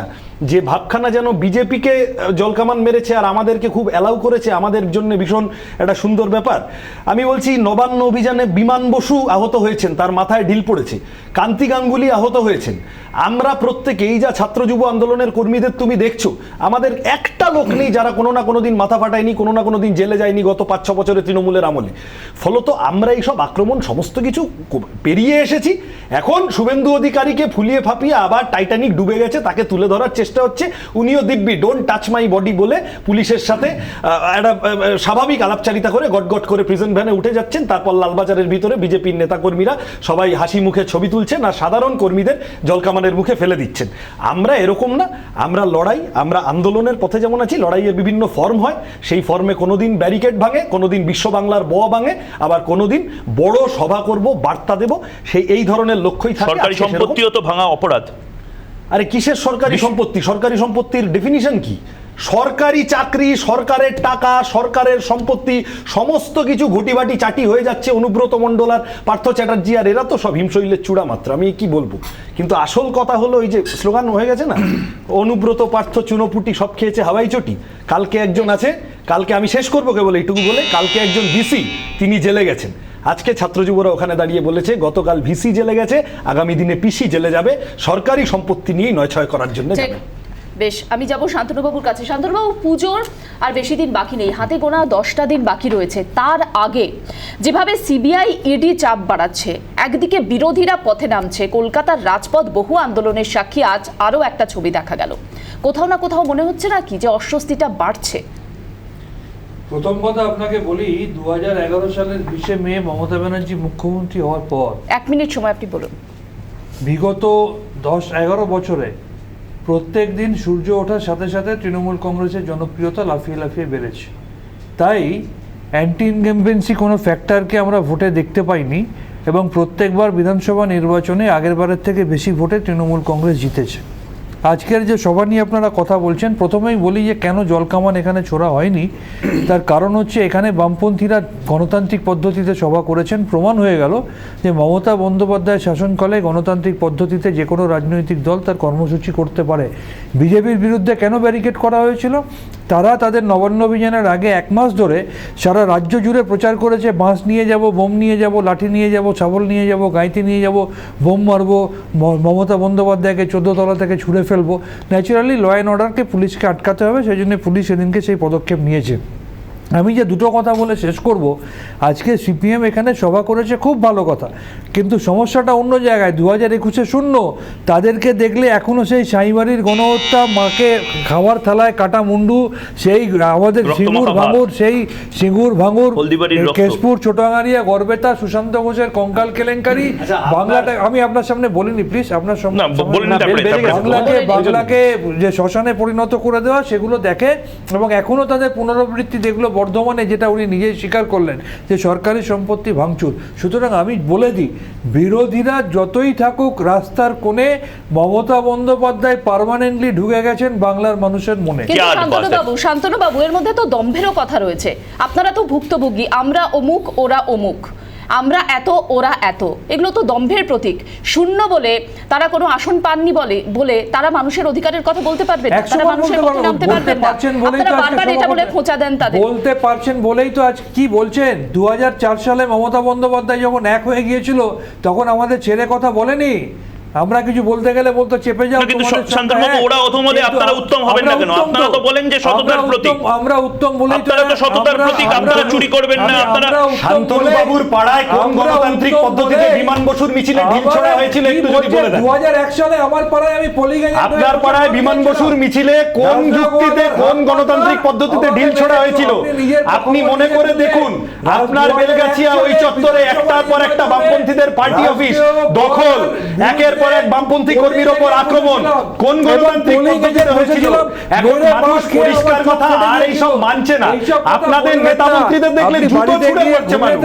[SPEAKER 6] যে ভাবখানা যেন বিজেপিকে জলকামান মেরেছে আর আমাদেরকে খুব অ্যালাউ করেছে, আমাদের জন্য ভীষণ একটা সুন্দর ব্যাপার। আমি বলছি নবান্ন অভিযানে বিমান বসু আহত হয়েছেন, তার মাথায় ঢিল পড়েছে, কান্তি গাঙ্গুলি আহত হয়েছেন। আমরা প্রত্যেকে এই যা ছাত্র যুব আন্দোলনের কর্মীদের তুমি দেখছো, আমাদের একটা লোক নেই যারা কোনো না কোনো দিন মাথা ফাটায়নি, কোনো না কোনো দিন জেলে যায়নি গত 5-6 বছরে তৃণমূলের আমলে। ফলত আমরা এইসব আক্রমণ সমস্ত কিছু পেরিয়ে এসেছি। এখন শুভেন্দু অধিকারীকে ফুলিয়ে ফাঁপিয়ে আবার টাইটানিক ডুবে গেছে, তাকে তুলে ধরার চেষ্টা হচ্ছে। উনিও দিব্যি ডোন্ট টাচ মাই বডি বলে পুলিশের সাথে একটা স্বাভাবিক আলাপচারিতা করে গটগট করে প্রিজন ভ্যানে উঠে যাচ্ছেন। তারপর লালবাজারের ভিতরে বিজেপির নেতাকর্মীরা সবাই হাসি মুখে ছবি তুলছেন আর সাধারণ কর্মীদের জলকামানের মুখে ফেলে দিচ্ছেন। আমরা এরকম না, আমরা লড়াই, আমরা আন্দোলনের পথে যেমন আছি, লড়াইয়ের বিভিন্ন ফর্ম হয়, সেই ফর্মে কোনোদিন ব্যারিকেড ভাঙে, কোনোদিন বিশ্ব বাংলার ব ভাঙে, আবার কোনোদিন বড় সভা করব, বার্তা দেব, সেই এই ধরনের লক্ষ্যই থাকে।
[SPEAKER 2] সরকারি সম্পত্তিও তো ভাঙা অপরাধ।
[SPEAKER 6] আরে কিসের সরকারি সম্পত্তি? সরকারি সম্পত্তির ডেফিনিশন কি? সরকারি চাকরি, সরকারের টাকা, সরকারের সম্পত্তি, সমস্ত কিছু ঘটিবাটি চাটি হয়ে যাচ্ছে অনুব্রত মণ্ডল আর পার্থ চ্যাটার্জি, আর এরা তো সব হিমশৈলের চূড়া মাত্র। আমি কি বলবো, কিন্তু আসল কথা হলো ওই যে স্লোগান হয়ে গেছে না, অনুব্রত পার্থ চুনোপুটি সব খেয়েছে হাওয়াই চটি। কালকে একজন আছে, কালকে আমি শেষ করবো কেবল এইটুকু বলে, কালকে একজন ডিসি তিনি জেলে গেছেন। আজকে ছাত্র যুবরা ওখানে দাঁড়িয়ে বলেছে গতকাল ভিসি জেলে গেছে, আগামী দিনে পিসি জেলে যাবে, সরকারি সম্পত্তি নিয়েই নয় ছয় করার জন্য যাবে।
[SPEAKER 3] বেশ, আমি যাব শান্তনুবাবুর কাছে। শান্তনুবাবু, পুজোর আর বেশি দিন বাকি নেই, হাতে গোনা 10টা দিন বাকি রয়েছে। তার আগে যেভাবে সিবিআই ইডি চাপ বাড়াচ্ছে, একদিকে বিরোধীরা পথে নামছে, কলকাতার রাজপথ বহু আন্দোলনের সাক্ষী, আজ আরও একটা ছবি দেখা গেল। কোথাও না কোথাও মনে হচ্ছে না কি যে অস্বস্তিটা বাড়ছে?
[SPEAKER 7] প্রথম কথা আপনাকে বলি, 2011 সালের 20 মে মমতা ব্যানার্জি মুখ্যমন্ত্রী হওয়ার পর
[SPEAKER 3] 1 মিনিট সময় আপনি বলুন।
[SPEAKER 7] বিগত 10-11 বছরে প্রত্যেক দিন সূর্য ওঠার সাথে সাথে তৃণমূল কংগ্রেসের জনপ্রিয়তা লাফিয়ে লাফিয়ে বেড়েছে। তাই অ্যান্টি ইনকামবেন্সি কোনো ফ্যাক্টরকে আমরা ভোটে দেখতে পাইনি, এবং প্রত্যেকবার বিধানসভা নির্বাচনে আগের বারের থেকে বেশি ভোটে তৃণমূল কংগ্রেস জিতেছে। আজকের যে সভা নিয়ে আপনারা কথা বলছেন, প্রথমেই বলি যে কেন জলকামান এখানে ছোড়া হয়নি। তার কারণ হচ্ছে এখানে বামপন্থীরা গণতান্ত্রিক পদ্ধতিতে সভা করেছেন। প্রমাণ হয়ে গেল যে মমতা বন্দ্যোপাধ্যায় শাসনকালে গণতান্ত্রিক পদ্ধতিতে যে কোনো রাজনৈতিক দল তার কর্মসূচি করতে পারে। বিজেপির বিরুদ্ধে কেন ব্যারিকেড করা হয়েছিল? তারা তাদের নবান্ন অভিযানের আগে 1 মাস ধরে সারা রাজ্য জুড়ে প্রচার করেছে, বাঁশ নিয়ে যাব, বোম নিয়ে যাব, লাঠি নিয়ে যাব, শাবল নিয়ে যাব, গাইতে নিয়ে যাব, বোম মারবো, মমতা বন্দ্যোপাধ্যায়কে 14 তলা থেকে ছুঁড়ে ফেলবো। ন্যাচারালি ল অ্যান্ড অর্ডারকে পুলিশকে আটকাতে হবে, সেই জন্য পুলিশ সেদিনকে সেই পদক্ষেপ নিয়েছে। আমি যে দুটো কথা বলে শেষ করব, আজকে সিপিএম এখানে সভা করেছে, খুব ভালো কথা, কিন্তু সমস্যাটা অন্য জায়গায়। 2021-এ শূন্য, তাদেরকে দেখলে এখনও সেই শাহিবাড়ির গণহত্যা, মাকে খাওয়ার থালায় কাটা মুন্ডু, সেই আমাদের সিঙ্গুর ভাঙুর, সেই সিঙ্গুর ভাঙুর, কেশপুর, ছোটাঙারিয়া, গড়বেতা, সুশান্ত ঘোষের কঙ্কাল কেলেঙ্কারি, বাংলাটা আমি আপনার সামনে বলিনি, প্লিজ আপনার সামনে, বাংলাকে যে শ্মশানে পরিণত করে দেওয়া, সেগুলো দেখে, এবং এখনও তাদের পুনরাবৃত্তি দেখলো বর্ধমানে, যেটা উনি নিজেই স্বীকার করলেন যে সরকারি সম্পত্তি ভাঙচুর। সুতরাং আমি বলে দিই, বিরোধীরা যতই থাকুক রাস্তার কোণে, মমতা বন্দ্যোপাধ্যায় পার্মানেন্টলি ঢুকে গেছেন বাংলার মানুষের মনে।
[SPEAKER 3] কিন্তু শান্তনুবাবু, এর মধ্যে তো দম্ভেরও কথা রয়েছে। আপনারা তো ভুক্তভোগী, আমরা অমুক, ওরা অমুক, আমরা এত, ওরা এত, এগুলো তো দম্ভের প্রতীক। শূন্য বলে তারা কোনো আসন পাননি বলে তারা মানুষের অধিকারের কথা বলতে পারবেন না, তারা মানুষের পক্ষে নামতে পারবেন না। আপনারা বারবার এটা বলে খোঁচা দেন তাদের।
[SPEAKER 7] বলতে পারছেন বলেই তো আজ কি বলছেন। 2004 সালে মমতা বন্দ্যোপাধ্যায় যখন এক হয়ে গিয়েছিল, তখন আমাদের ছেড়ে কথা বলেনি। আমরা কিছু বলতে গেলে বলতো চেপে যাও,
[SPEAKER 2] কিন্তু শান্তনুবাবু, ওরা অধমে, আপনারা উত্তম হবেন না কেন? আপনারা তো বলেন যে সততার প্রতীক,
[SPEAKER 7] আমরা উত্তম বলেই তো,
[SPEAKER 2] আপনারা তো সততার প্রতীক, আপনারা চুরি করবেন না। আপনারা
[SPEAKER 6] শান্তনুবাবুর পাড়ায় কোন গণতান্ত্রিক পদ্ধতিতে বিমান বসুর মিছিলে ঢিল ছোড়া হয়েছিল একটু যদি বলে দেন।
[SPEAKER 7] 2001 সালে আমার পাড়ায় আমি পলিগঞ্জে,
[SPEAKER 6] আপনার পাড়ায় বিমান বসুর মিছিলে কোন যুক্তিতে, কোন গণতান্ত্রিক পদ্ধতিতে ঢিল ছোড়া হয়েছিল আপনি মনে করে দেখুন। আপনার বেলগাছিয়া ওই চত্বরে একটার পর একটা বামপন্থীদের পার্টি অফিস দখল, একের পর এক বামপন্থী কর্মীর ওপর আক্রমণ, কোন গণতান্ত্রিক পদ্ধতিতে হয়েছিল? এখন মানুষ পরিষ্কার কথা আর এইসব মানছে না। আপনাদের নেতা মন্ত্রীদের দেখলে জুতো ছুঁড়ে মারছে মানুষ,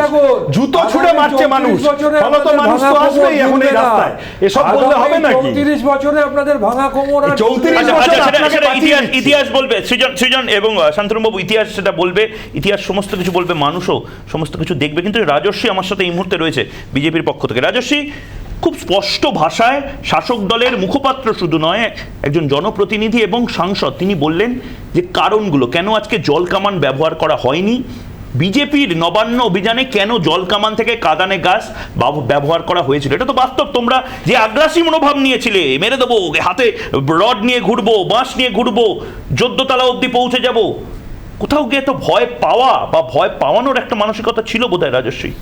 [SPEAKER 6] জুতো ছুঁড়ে মারছে মানুষ, ফলত মানুষ তো আসবেই এখন এই রাস্তায়। এসব বললে হবে নাকি?
[SPEAKER 7] 34 বছরে আপনাদের ভাঙা কোমর,
[SPEAKER 6] 34 বছর
[SPEAKER 2] ইতিহাস বলবে সৃজন এবং শান্তনুবাবু, ইতিহাস সেটা বলবে, ইতিহাস সমস্ত কিছু বলবে, মানুষও সমস্ত কিছু দেখবে। কিন্তু রাজস্বী আমার সাথে এই মুহূর্তে রয়েছে বিজেপির পক্ষ থেকে। রাজস্বী, খুব স্পষ্ট ভাষায় শাসক দলের মুখপাত্র শুধু নয়, একজন জনপ্রতিনিধি এবং সাংসদ, তিনি বললেন যে কারণগুলো কেন আজকে জল কামান ব্যবহার করা হয়নি, বিজেপির নবান্ন অভিযানে কেন জল কামান থেকে কাঁদানে গাছ ব্যবহার করা হয়েছিল। এটা তো বাস্তব। তোমরা যে আগ্রাসী মনোভাব নিয়েছিলে, মেরে দেবো, হাতে রড নিয়ে ঘুরবো, বাঁশ নিয়ে ঘুরবো, 14 তলা অবধি পৌঁছে যাব, কোথাও গিয়ে তো ভয় পাওয়া বা ভয় পাওয়ানোর একটা মানসিকতা ছিল বোধহয় রাজশ্রী।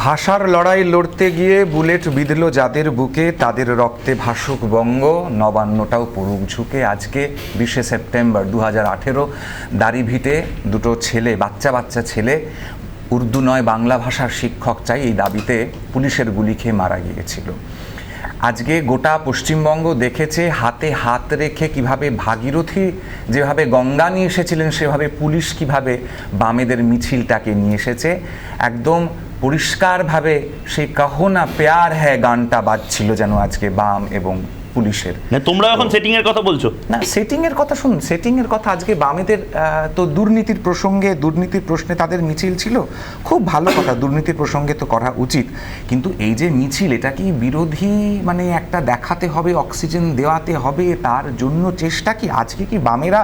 [SPEAKER 8] ভাষার লড়াই লড়তে গিয়ে বুলেট বিঁধল যাদের বুকে, তাদের রক্তে ভাসুক বঙ্গ, নবান্নটাও পড়ুক ঝুঁকে। আজকে 20শে সেপ্টেম্বর 2018, দাড়িভিটে দুটো ছেলে, বাচ্চা ছেলে, উর্দু নয় বাংলা ভাষার শিক্ষক চাই, এই দাবিতে পুলিশের গুলি খেয়ে মারা গিয়েছিল। আজকে গোটা পশ্চিমবঙ্গ দেখেছে হাতে হাত রেখে কিভাবে ভাগীরথী যেভাবে গঙ্গা নিয়ে এসেছিলেন, সেভাবে পুলিশ কিভাবে বামেদের মিছিলটাকে নিয়ে এসেছে। একদম পরিষ্কারভাবে সেই কাহো না প্যার হ্যায় গানটা বাজছিল যেন আজকে বাম এবং পুলিশের।
[SPEAKER 2] তোমরা এখন সেটিং এর কথা বলছো
[SPEAKER 8] না, সেটিং এর কথা শুনুন, সেটিং এর কথা আজকে বামেদের তো দুর্নীতির প্রশ্নে তাদের মিছিল ছিল, খুব ভালো কথা, দুর্নীতির প্রসঙ্গে তো করা উচিত, কিন্তু এই যে মিছিল, এটা কি বিরোধী মানে একটা দেখাতে হবে, অক্সিজেন দেওয়াতে হবে, তার জন্য চেষ্টা কি? আজকে কি বামেরা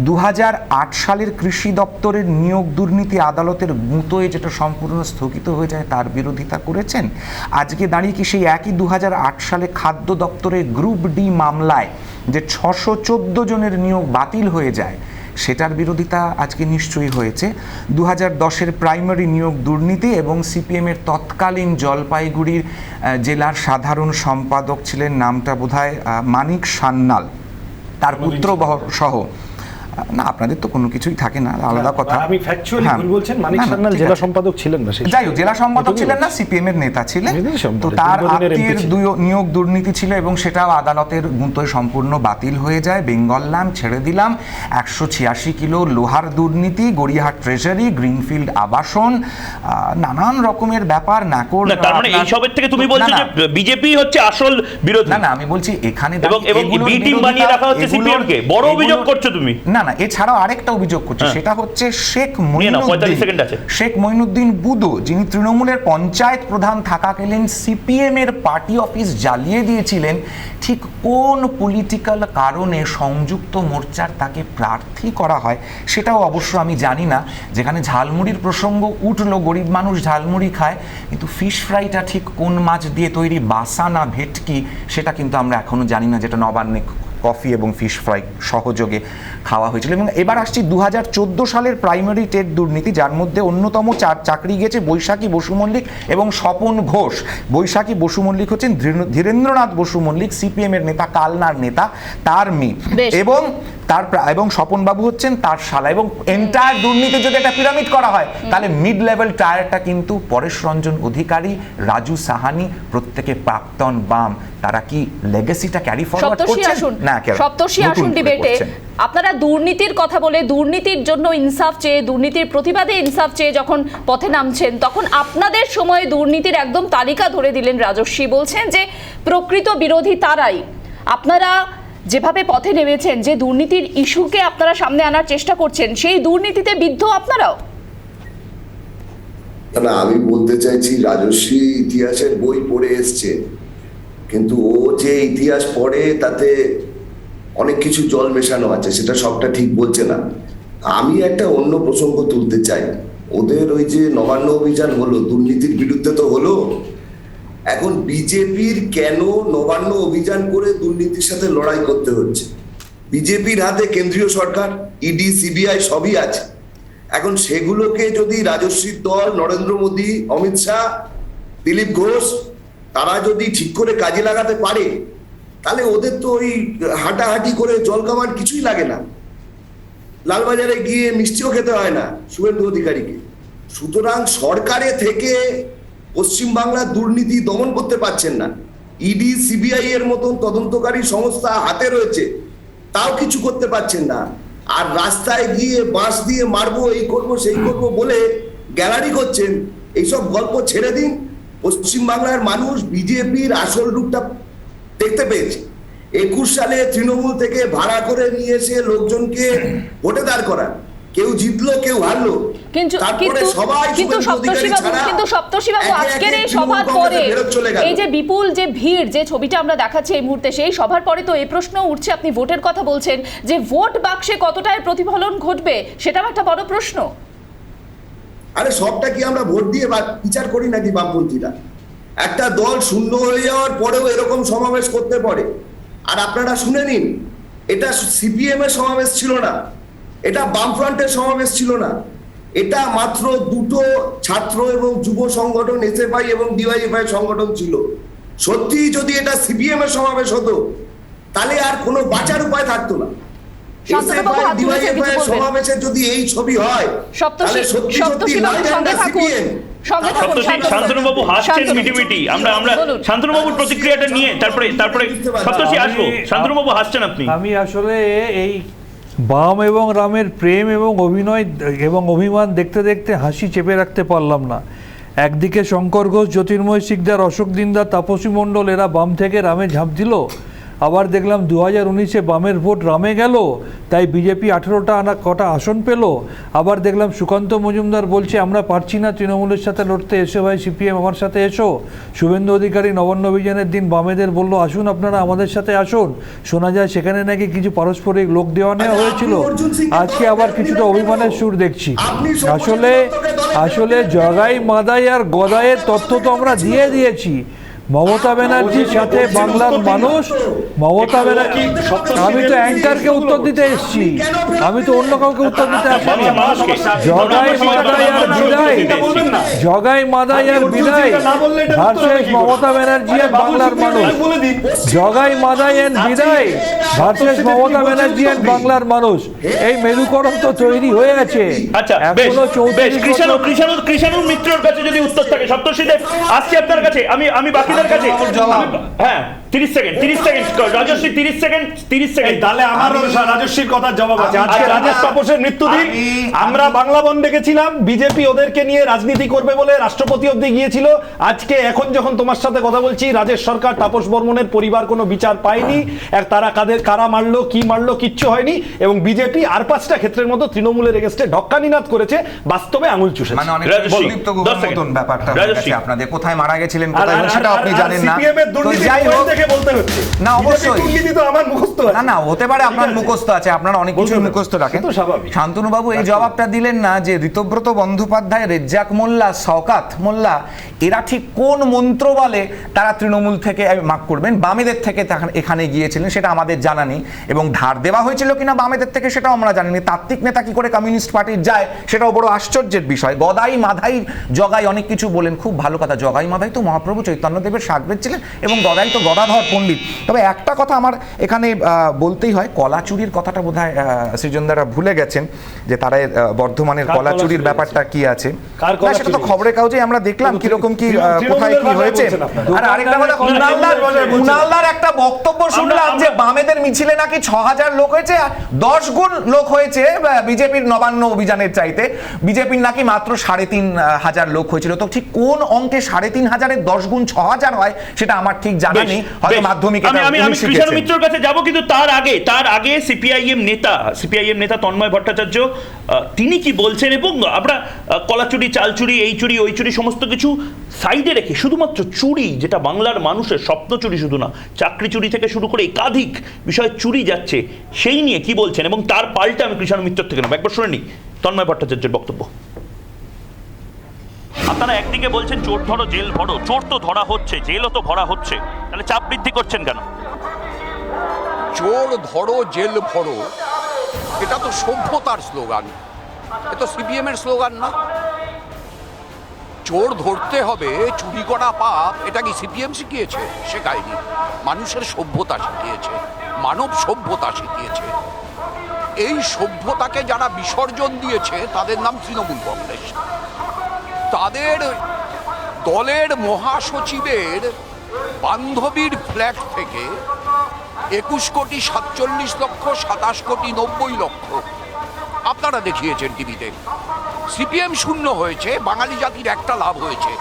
[SPEAKER 8] 2008 সালের কৃষি দপ্তরের নিয়োগ দুর্নীতি আদালতের গুঁতোয় যেটা সম্পূর্ণ স্থগিত হয়ে যায় তার বিরোধিতা করেছেন? আজকে দাঁড়িয়ে কি সেই একই 2008 সালে খাদ্য দপ্তরের গ্রুপ ডি মামলায় যে 614 জনের নিয়োগ বাতিল হয়ে যায় সেটার বিরোধিতা আজকে নিশ্চয়ই হয়েছে? 2010-এর প্রাইমারি নিয়োগ দুর্নীতি এবং সিপিএমের তৎকালীন জলপাইগুড়ির জেলার সাধারণ সম্পাদক ছিলেন, নামটা বোধহয় মানিক সান্যাল, তার পুত্র সহ, না আপনাদের তো কোনো কিছুই থাকে না, আলাদা কথা।
[SPEAKER 6] আমি ফ্যাকচুয়ালি ভুল বলছেন, মানিক সান্যাল জেলা সম্পাদক ছিলেন না,
[SPEAKER 8] যাই হোক, জেলা সম্পাদক ছিলেন না, সিপিএম এর নেতা ছিলেন। তো তার আত্মীয়ের নিয়োগ দুর্নীতি ছিল এবং সেটাও আদালতের গুঁতোয় সম্পূর্ণ বাতিল হয়ে যায়। বেঙ্গল ল্যাম্প ছেড়ে দিলাম, 186 কিলো লোহার দুর্নীতি, গড়িয়াহাট ট্রেজারি, গ্রিনফিল্ড আবাসন, নানান রকমের ব্যাপার নাকর।
[SPEAKER 2] তার মানে এই সবের থেকে তুমি বলছো যে বিজেপি হচ্ছে আসল বিরোধী?
[SPEAKER 8] না, আমি বলছি এখানে
[SPEAKER 2] এবং বি টিম বানিয়ে রাখা হচ্ছে সিপিএম কে, বড় অভিযোগ করছো তুমি।
[SPEAKER 8] না, এছাড়াও আরেকটা অভিযোগ করছে, সেটা হচ্ছে শেখ মঈনুদ্দিন বুদো, যিনি তৃণমূলের পঞ্চায়েত প্রধান থাকাকালীন সিপিএম এর পার্টি অফিস জ্বালিয়ে দিয়েছিলেন। ঠিক কোন পলিটিক্যাল কারণে সংযুক্ত মোর্চার তাকে প্রার্থী করা হয় সেটাও অবশ্য আমি জানি না। যেখানে ঝালমুড়ির প্রসঙ্গ উঠলো, গরিব মানুষ ঝালমুড়ি খায়, কিন্তু ফিশ ফ্রাইটা ঠিক কোন মাছ দিয়ে তৈরি, বাসা না ভেটকি, সেটা কিন্তু আমরা এখনো জানি না, যেটা নবান্নে কফি এবং ফিশ ফ্রাই সহযোগে খাওয়া হয়েছিল। এবং এবার আসছি 2014 সালের প্রাইমারি টেট দুর্নীতি, যার মধ্যে অন্যতম চাকরি গেছে বৈশাখী বসু মল্লিক এবং স্বপন ঘোষ। বৈশাখী বসু মল্লিক হচ্ছেন ধীরেন্দ্রনাথ বসু মল্লিক, সিপিএম এর নেতা, কালনার নেতা, তার মেয়ে, এবং স্বপন বাবু হচ্ছেন তার শালা। এবং এন্টায়ার দুর্নীতি যদি একটা পিরামিড করা হয় তাহলে মিড লেভেল টায়ারটা কিন্তু পরেশ রঞ্জন অধিকারী, রাজু সাহানি, প্রত্যেকে প্রাক্তন বাম। তারা কি লেগেসিটা ক্যারি ফরওয়ার্ড করছেন? না,
[SPEAKER 3] সপ্তর্ষি আসুন ডিবেটে আপনারা দুর্নীতির কথা বলে, দুর্নীতির জন্য ইনসাফ চেয়ে, দুর্নীতির প্রতিবাদে ইনসাফ চেয়ে যখন পথে নামছেন, তখন আপনাদের সময় দুর্নীতির একদম তালিকা ধরে দিলেন রাজস্বী, বলছেন যে প্রকৃত বিরোধী তারাই। আপনারা যেভাবে পথে নেমেছেন, যে দুর্নীতির ইস্যুকে আপনারা সামনে আনার চেষ্টা করছেন, সেই দুর্নীতিতে বিদ্ধ আপনারাও?
[SPEAKER 9] না, আমি বলতে চাইছি রাজস্বী ইতিহাসের বই পড়ে এসছে, কিন্তু ও যে ইতিহাস পড়ে তাতে অনেক কিছু জল মেশানো আছে, সেটা সবটা ঠিক বলছে না। আমি একটা অন্য প্রসঙ্গ তুলতে চাই। ওদের ওই যে নবান্ন অভিযান হলো, দুর্নীতির বিরুদ্ধে তো হলো, এখন বিজেপির কেন নবান্ন অভিযান করে দুর্নীতির সাথে লড়াই করতে হচ্ছে? বিজেপির হাতে কেন্দ্রীয় সরকার, ইডি, সিবিআই সবই আছে। এখন সেগুলোকে যদি রাজস্বীর দল, নরেন্দ্র মোদী, অমিত শাহ, দিলীপ ঘোষ, তারা যদি ঠিক করে কাজে লাগাতে পারে, তাহলে ওদের তো ওই হাঁটাহাঁটি করে জল কামান কিছুই লাগে না, লালবাজারে গিয়ে মিষ্টিও খেতে হয় না শুভেন্দু অধিকারীকে। সুতরাং সরকারে থেকে পশ্চিমবাংলার দুর্নীতি দমন করতে পারছেন না। ইডি, সিবিআই এর মতন তদন্তকারী সংস্থা হাতে রয়েছে, তাও কিছু করতে পারছেন না। আর রাস্তায় গিয়ে বাঁশ দিয়ে মারবো, এই করবো, সেই করবো বলে গ্যালারি করছেন। এইসব গল্প ছেড়ে দিন। পশ্চিমবাংলার মানুষ বিজেপির আসল রূপটা দেখতে পেয়েছে। 21 সালে তৃণমূল থেকে ভাড়া করে নিয়ে এসে লোকজনকে ভোটে দাঁড় করা, কেউ জিতলো কেউ হারলো,
[SPEAKER 3] কিন্তু
[SPEAKER 9] তারপরে
[SPEAKER 3] কিন্তু
[SPEAKER 9] সবাই
[SPEAKER 3] কিন্তু
[SPEAKER 9] শুভেন্দু অধিকারী ছাড়া
[SPEAKER 3] সপ্তর্ষিবাবু
[SPEAKER 9] একে
[SPEAKER 3] আজকের
[SPEAKER 9] একে
[SPEAKER 3] এই সভার
[SPEAKER 9] তৃণমূল
[SPEAKER 3] পরে
[SPEAKER 9] কংগ্রেসে ফেরত চলে গেল।
[SPEAKER 3] এই যে বিপুল যে ভিড়, যে ছবিটা আমরা দেখাচ্ছি এই মুহূর্তে, সেই সভার পরে তো এই প্রশ্ন উঠছে, আপনি ভোটের কথা বলছেন, যে ভোট বাক্সে কতটা এর প্রতিফলন ঘটবে সেটাও একটা বড় প্রশ্ন।
[SPEAKER 9] আরে সবটা কি আমরা ভোট দিয়ে বিচার করি নাকি বামপন্থীরা? একটা দল শূন্য হয়ে যাওয়ার পরেও এরকম সমাবেশ করতে পারে। আর আপনারা শুনে নিন, এটা সিপিএম এর সমাবেশ ছিল না, এটা বামফ্রন্টের সমাবেশ ছিল না, এটা মাত্র দুটো ছাত্র এবং যুব সংগঠন এসএফআই এবং ডিওয়াইএফআই সংগঠন ছিল। সত্যি যদি এটা সিপিএম এর সমাবেশ হতো তাহলে আর কোনো বাঁচার উপায় থাকতো না।
[SPEAKER 3] শান্তনুবাবু হাত তুলেছেন, কিছু বলবেন?
[SPEAKER 9] সমাবেশে যদি এই ছবি হয় তাহলে সত্যি সত্যি
[SPEAKER 3] সঙ্গে থাকুন, সঙ্গে থাকুন।
[SPEAKER 2] শান্তনুবাবু হাসছেন মিটিমিটি। আমরা শান্তনুবাবুর প্রতিক্রিয়াটা নিয়ে তারপরে সপ্তর্ষি আসবো। শান্তনুবাবু হাসছেন আপনি।
[SPEAKER 7] আমি আসলে এই বাম এবং রামের প্রেম এবং অভিনয় এবং অভিমান দেখতে দেখতে হাসি চেপে রাখতে পারলাম না। একদিকে শঙ্কর ঘোষ, জ্যোতির্ময় শিকদার, অশোক দিনদার, তাপসী মণ্ডল এরা বাম থেকে রামে ঝাঁপ দিল। আবার দেখলাম 2019-এ বামের ভোট রামে গেল, তাই বিজেপি 18টা কটা আসন পেল। আবার দেখলাম সুকান্ত মজুমদার বলছে আমরা পারছি না তৃণমূলের সাথে লড়তে, এসে ভাই সিপিএম আমার সাথে এসো। শুভেন্দু অধিকারী নবান্ন অভিযানের দিন বামেদের বলল আসুন আপনারা আমাদের সাথে আসুন। শোনা যায় সেখানে নাকি কিছু পারস্পরিক লোক দেওয়া নেওয়া হয়েছিল। আজকে আবার কিছুটা অভিমানের সুর দেখছি। আসলে জগাই মাদাই আর গদাইয়ের তথ্য তো আমরা দিয়েছি। মমতা ব্যানার্জির সাথে বাংলার মানুষ, মমতা ব্যানার্জি, আমি তো অ্যাঙ্কারকে উত্তর দিতে এসেছি, আমি তো অন্য কাউকে উত্তর দিতে আসিনি। জগাই মাদাই আর বিদায়, জগাই মাদাই আর বিদায় ভার্সেস মমতা ব্যানার্জি আর বাংলার মানুষ। জগাই মাদাই এন্ড বিদায় ভার্সেস মমতা ব্যানার্জি এন্ড বাংলার মানুষ। এই মেরুকরণ তো তৈরি হয়ে আছে।
[SPEAKER 2] আচ্ছা,
[SPEAKER 7] এখনো 34
[SPEAKER 2] কৃষাণু মিত্রর কাছে যদি উত্তর থাকে, সপ্তর্ষি দেব আসছি আপনার কাছে। আমি বাকিদের কাছে, হ্যাঁ 30 সেকেন্ড রাজস্বী, 30 সেকেন্ড।
[SPEAKER 6] তাহলে আমার রাজস্বীর কথার জবাব আছে। আজকে রাজেশ তাপসের মৃত্যুদিন, আমরা বাংলা বন ডেকেছিলাম, বিজেপি ওদেরকে নিয়ে রাজনীতি করবে বলে রাষ্ট্রপতি অবধি গিয়েছিল। আজকে এখন যখন তোমার সাথে কথা বলছি, রাজেশ সরকার, তাপস বর্মনের পরিবার কোনো বিচার পায়নি। তারা কারা মারলো, কি মারলো, কিচ্ছু হয়নি। এবং বিজেপি আর 5টা ক্ষেত্রের মতো তৃণমূলের এগেস্টে ঢক্কানিনাদ করেছে, বাস্তবে আঙুল চুষেছে।
[SPEAKER 8] মানে অনেক সন্দীপ্ত গুহার মতন ব্যাপারটা হয়ে গেছে। আপনাদের কোথায় মারা গেছিলেন, কোথায় সেটা আপনি জানেন না। যাই হোক, না অবশ্যই না হতে পারে আপনার মুখস্থ আছে, আপনারা অনেক কিছু মুখস্থ রাখেন। শান্তনুবাবু এই জবাবটা দিলেন না যে ঋতব্রত বন্দ্যোপাধ্যায়, রেজ্জাক মোল্লা, শওকাত মোল্লা এরা ঠিক কোন মন্ত্র বলে তারা তৃণমূল থেকে মাফ করবেন বামেদের থেকে এখানে গিয়েছিলেন সেটা আমাদের জানা নেই। এবং ধার দেওয়া হয়েছিল কিনা বামেদের থেকে সেটাও আমরা জানি না। তাত্ত্বিক নেতা কি করে কমিউনিস্ট পার্টির যায় সেটাও বড় আশ্চর্যের বিষয়। গদাই মাধাই জগাই অনেক কিছু বলেন, খুব ভালো কথা। জগাই মাধাই তো মহাপ্রভু চৈতন্যদেবের সাগরেদ ছিলেন এবং গদাই তো গদাধর পণ্ডিত। তবে একটা কথা আমার এখানে বলতেই হয়, কলা চুরির কথাটা বোধহয় সৃজনদারা ভুলে গেছেন, যে তারা বর্ধমানের কলা চুরির ব্যাপারটা কি আছে। সেটা তো খবরের কাগজে আমরা দেখলাম কিরকম কি কোথায় কি হয়েছে। আর আরেকটা কথা, কুণালদার একটা বক্তব্য শুনলাম যে বামেদের মিছিলে নাকি 6000 লোক হয়েছে, 10 গুণ লোক হয়েছে বিজেপির নবান্ন অভিযানের চাইতে। বিজেপির নাকি মাত্র 3500 লোক হয়েছিল। তো ঠিক কোন অঙ্কে 3500-এর 10 গুণ 6000 হয় সেটা আমার ঠিক জানা নেই, হয়তো মাধ্যমিকে।
[SPEAKER 2] আমি কৃষাণু মিত্রর কাছে যাব, কিন্তু তার আগে সিপিআইএম নেতা তন্ময় ভট্টাচার্য তিনি কি বলছেন, এবং আমরা কলাচুরি, চালচুরি, এই চুরি, ওই চুরি সমস্ত কিছু সাইডে রেখে শুধুমাত্র চুরি, যেটা বাংলার মানুষের স্বপ্ন চুরি শুধু না, চাকরি চুরি থেকে শুরু করে একাধিক বিষয় চুরি যাচ্ছে, সেই নিয়ে কি বলছেন, এবং তার পাল্টা আমি কৃষাণু মিত্রর থেকে নেব। একবার শুনে নি তন্ময় ভট্টাচার্যের বক্তব্য। আপনারা একদিকে বলছেন চোর ধরো জেল ভরো, চোর তো ধরা হচ্ছে, জেলও তো ভরা হচ্ছে, তাহলে চাপ বৃদ্ধি করছেন কেন?
[SPEAKER 10] চোর ধরো জেল ভরো, এটা তো সভ্যতার স্লোগান, এ তো সিপিএম এর স্লোগান না। চোর ধরতে হবে, চুরি করা পাপ, এটা কি সিপিএম শিখিয়েছে? শেখায়নি। মানুষের সভ্যতা শিখিয়েছে, মানব সভ্যতা শিখিয়েছে। এই সভ্যতাকে যারা বিসর্জন দিয়েছে তাদের নাম তৃণমূল কংগ্রেস। তাদের দলের মহাসচিবের বান্ধবীর ফ্ল্যাট থেকে 21,47,27,90,00,000 আপনারা দেখিয়েছেন টিভিতে। সিপিএম শূন্য হয়েছে, বাঙালি জাতির একটা লাভ হয়েছে,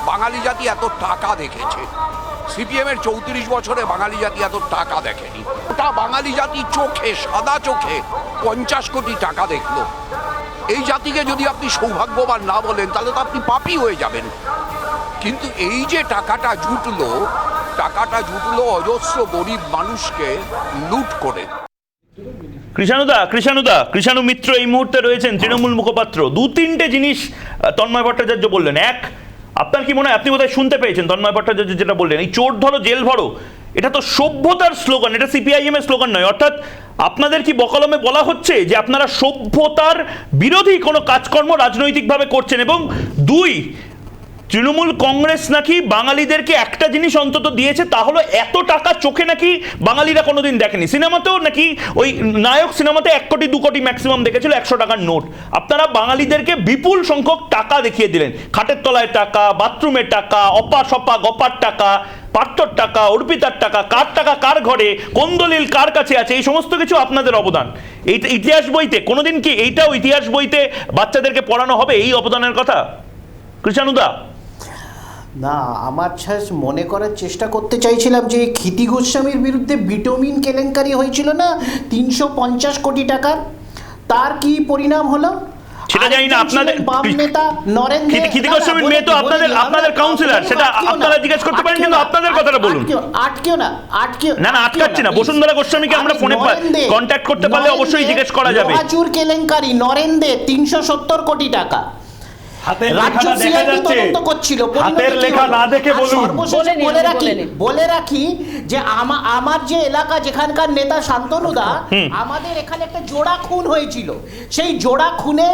[SPEAKER 10] বাঙালি জাতি এত টাকা দেখেছে। সিপিএম এর 34 বছরে বাঙালি জাতি এত টাকা দেখেনি। ওটা বাঙালি জাতি চোখে, সাদা চোখে 50 কোটি টাকা দেখলো। এই জাতিকে যদি আপনি সৌভাগ্যবান না বলেন তাহলে তো আপনি পাপী হয়ে যাবেন। কিন্তু এই যে টাকাটা জুটলো অজস্র গরিব মানুষকে লুট করে।
[SPEAKER 2] কৃষাণু মিত্র এই মুহূর্তে রয়েছেন তৃণমূল মুখপাত্র। 2-3টে জিনিস তন্ময় ভট্টাচার্য বললেন। এক, আপনার কি মনে হয়, আপনি বোধহয় শুনতে পেয়েছেন তন্ময় ভট্টাচার্য যেটা বললেন, এই চোর ধরো জেল ভরো, এটা তো সভ্যতার স্লোগান, এটা সিপিআইএম এর স্লোগান নয়। অর্থাৎ আপনাদের কি বকলমে বলা হচ্ছে যে আপনারা সভ্যতার বিরোধী কোনো কাজকর্ম রাজনৈতিকভাবে করছেন? এবং 2, তৃণমূল কংগ্রেস নাকি বাঙালিদেরকে একটা জিনিস অন্তত দিয়েছে, তা হলো এত টাকা চোখে নাকি বাঙালিরা কোনোদিন দেখেনি। সিনেমাতেও নাকি ওই নায়ক সিনেমাতে 1 কোটি 2 কোটি ম্যাক্সিমাম দেখেছিল 100 টাকার নোট। আপনারা বাঙালিদেরকে বিপুল সংখ্যক টাকা দেখিয়ে দিলেন, খাটের তলায় টাকা, বাথরুমের টাকা, অপা সপা গপার টাকা, পার্থর টাকা, অর্পিতার টাকা, কার টাকা কার ঘরে, কোন দলিল কার কাছে আছে, এই সমস্ত কিছু আপনাদের অবদান। এই ইতিহাস বইতে কোনোদিন কি এইটাও ইতিহাস বইতে বাচ্চাদেরকে পড়ানো হবে এই অবদানের কথা? কৃষাণুদা,
[SPEAKER 11] না, আমার মনে করার চেষ্টা করতে চাইছিলাম যে ক্ষিতি গোস্বামীর বিরুদ্ধে বিটোমিন কেলেঙ্কারি হয়েছিল না 350 কোটি টাকার, তার কি পরিণাম হলো
[SPEAKER 2] সেটা জানি না। আপনাদের
[SPEAKER 11] বাম নেতা নরেন্দ্র
[SPEAKER 2] ক্ষিতি গোস্বামীর মেয়ে তো আপনাদের কাউন্সিলর, সেটা আপনারা জিজ্ঞেস করতে পারেন, কিন্তু আপনাদের কথাটা বলুন।
[SPEAKER 11] আটকেও না
[SPEAKER 2] আটকাচ্ছি না। বসুন্ধরা গোস্বামীকে আমরা ফোনে কন্ট্যাক্ট করতে পারলে অবশ্যই জিজ্ঞেস করা যাবে।
[SPEAKER 11] প্রচুর কেলেঙ্কারি, নরেন্দ্রের 370 কোটি টাকা। বলে রাখি যে আমার যে এলাকা, যেখানকার নেতা শান্তনুদা, আমাদের এখানে একটা জোড়া খুন হয়েছিল। সেই জোড়া খুনে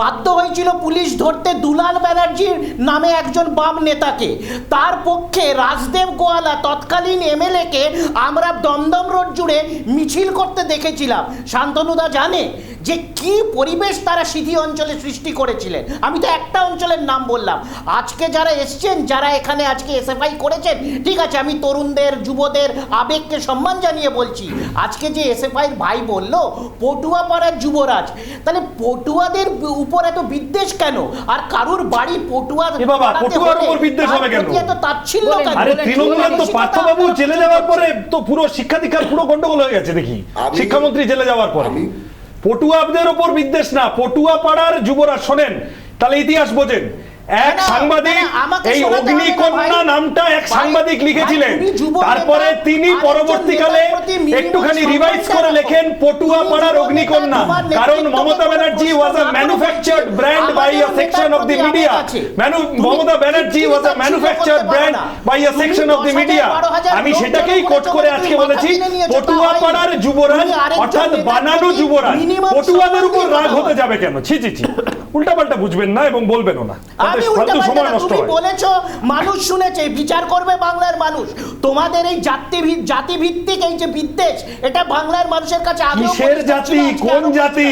[SPEAKER 11] বাধ্য হয়েছিল পুলিশ ধরতে দুলাল ব্যানার্জির নামে একজন বাম নেতাকে। তার পক্ষে রাজদেব গোয়ালা তৎকালীন এমএলএ কে আমরা দমদম রোড জুড়ে মিছিল করতে দেখেছিলাম। শান্তনুদা জানে যে কি পরিবেশ তারা সিধি অঞ্চলে সৃষ্টি করেছিলেন। আমি তো একটা অঞ্চলের নাম বললাম। আজকে যারা এসছেন, যারা এখানে আজকে এসএফআই করেছেন, ঠিক আছে, আমি তরুণদের যুবদের আবেগকে সম্মান জানিয়ে বলছি। আজকে যে এসএফআই ভাই বলল পটুয়া পাড়ার যুবরাজ, তাহলে পটুয়াদের উপর এত বিদ্বেষ কেন? আর কারুর বাড়ি পটুয়া
[SPEAKER 6] পটুয়ার উপর বিদ্বেষ হবে কেন?
[SPEAKER 11] এত তাচ্ছিল্য কেন?
[SPEAKER 6] আরে তৃণমূলের তো পার্থবাবু জেলে যাওয়ার পরে তো পুরো শিক্ষা দীক্ষার পুরো গন্ডগোল হয়ে গেছে দেখি, শিক্ষামন্ত্রী জেলে যাওয়ার পরে। পটুয়াদের উপর বিদ্বেষ না, পটুয়া পাড়ার যুবরাজ। শোনেন, তাহলে ইতিহাস বোঝেন। এক সাংবাদিক, এই অগ্নিকন্যা নামটা এক সাংবাদিক লিখেছিলেন, তারপরে তিনি পরবর্তীকালে একটুখানি রিভাইজ করে লেখেন পটুয়া পাড়ার অগ্নিকন্যা, কারণ Mamata Banerjee was a manufactured brand by a section of the media. Mamata Banerjee was a manufactured brand by a section of the media. আমি সেটাকেই কোট করে আজকে বলেছি পটুয়া পাড়ার যুবরাজ, অর্থাৎ বানানো যুবরাজ। পটুয়াদের উপর রাগ হতে যাবে কেন? ছি ছি ছি, উল্টাপাল্টা বুঝবেন না এবং বলবেনও না।
[SPEAKER 11] তুমি বলেছো, মানুষ শুনেছে, বিচার করবে বাংলার মানুষ। তোমাদের এই জাতিভিত্তিক এই যে বিদ্বেষ, এটা বাংলার মানুষের কাছে
[SPEAKER 6] কিসের জাতি, কোন জাতি?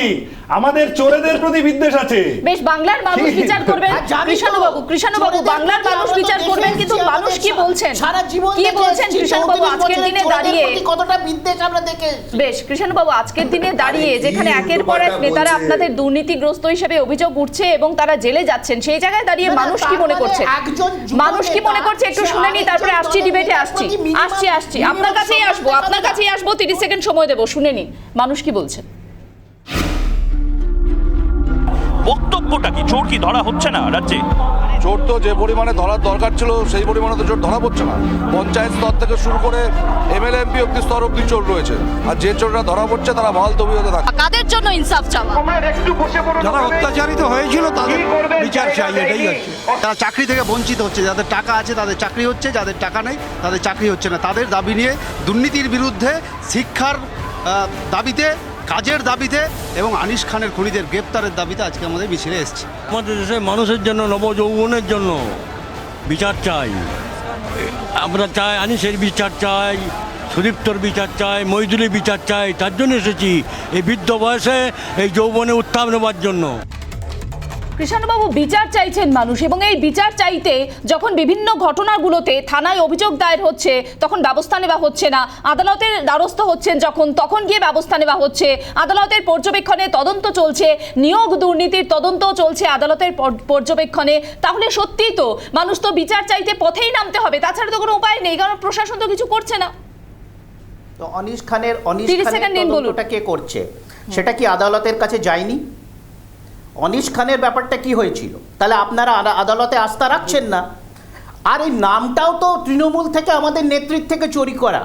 [SPEAKER 6] আমাদের চোরেদের প্রতি বিদ্বেষ আছে।
[SPEAKER 3] বেশ, বাংলার মানুষ বিচার করবে। কৃষাণুবাবু, বাংলার মানুষ বিচার করবেন, কিন্তু মানুষ কি বলছেন,
[SPEAKER 11] সারা জীবন
[SPEAKER 3] কি বলছেন কৃষাণুবাবু আজকের দিনে দাঁড়িয়ে?
[SPEAKER 11] কতটা বিদ্বেষ আমরা দেখে।
[SPEAKER 3] বেশ, কৃষাণুবাবু, আজকের দিনে দাঁড়িয়ে যেখানে একের পর এক নেতারা আপনাদের দুর্নীতিগ্রস্ত হিসেবে অভিযোগ উঠছে এবং তারা জেলে যাচ্ছেন, সেই জায়গায় দাঁড়িয়ে মানুষ কি মনে করছে? মানুষ কি মনে করছে একটু শুনে নি, তারপরে আসছি ডিবেটে। আসছি আপনার কাছেই আসবো 30 সেকেন্ড সময় দেবো, শুনে নিন মানুষ কি বলছেন।
[SPEAKER 2] বক্তব্যটা কি? চোর কি ধরা হচ্ছে না রাজ্যে?
[SPEAKER 12] চোর তো যে পরিমাণে ধরার দরকার ছিল সেই পরিমাণে তো চোর ধরা পড়ছে না। পঞ্চায়েত স্তর থেকে শুরু করে এমএলএ এমপি অব্দি স্তর অব্দি চোর রয়েছে, আর যে চোররা ধরা পড়ছে তারা ভাল তবিয়তে থাকে।
[SPEAKER 3] কাদের জন্য ইনসাফ চাওয়া?
[SPEAKER 12] যারা অত্যাচারিত হয়েছিল তাদের বিচার চাই, এটাই হচ্ছে।
[SPEAKER 13] যারা চাকরি থেকে বঞ্চিত হচ্ছে, যাদের টাকা আছে তাদের চাকরি হচ্ছে, যাদের টাকা নেই তাদের চাকরি হচ্ছে না, তাদের দাবি নিয়ে, দুর্নীতির বিরুদ্ধে, শিক্ষার দাবিতে, কাজের দাবিতে এবং আনিস খানের খুনিদের গ্রেপ্তারের দাবিতে আজকে আমাদের মিছিলে এসেছে।
[SPEAKER 14] আমাদের দেশে মানুষের জন্য, নবযৌবনের জন্য বিচার চাই। আমরা চাই আনিসের বিচার চাই, সুদীপ্তর বিচার চাই, মইদুলের বিচার চাই। তার জন্য এসেছি এই বৃদ্ধ বয়সে এই যৌবনে উত্থাপ নেবার জন্য।
[SPEAKER 3] কৃষাণবাবু, বিচার চাইছেন মানুষ, এবং এই বিচার চাইতে যখন বিভিন্ন ঘটনাগুলোতে থানায় অভিযোগ দায়ের হচ্ছে তখন ব্যবস্থা নেওয়া হচ্ছে না, আদালতের দ্বারস্থ হচ্ছেন যখন তখন গিয়ে ব্যবস্থা নেওয়া হচ্ছে, আদালতের পর্যবেক্ষণে তদন্ত চলছে, নিয়োগ দুর্নীতির তদন্ত চলছে আদালতের পর্যবেক্ষণে, তাহলে সত্যিই তো মানুষ তো বিচার চাইতে পথেই নামতে হবে, তাছাড়া তো কোনো উপায় নেই, কারণ প্রশাসন তো কিছু করছে না।
[SPEAKER 11] তো অনিশ খানের তদন্তটা কে করছে? সেটা কি আদালতের কাছে যায়নি? অনিশ খানের ব্যাপারটা কি হয়েছিল? তাহলে আপনারা আদালতে আস্থা রাখছেন না। আর এই নামটাও তো তৃণমূল থেকে আমাদের নেতৃত্ব থেকে চুরি করা।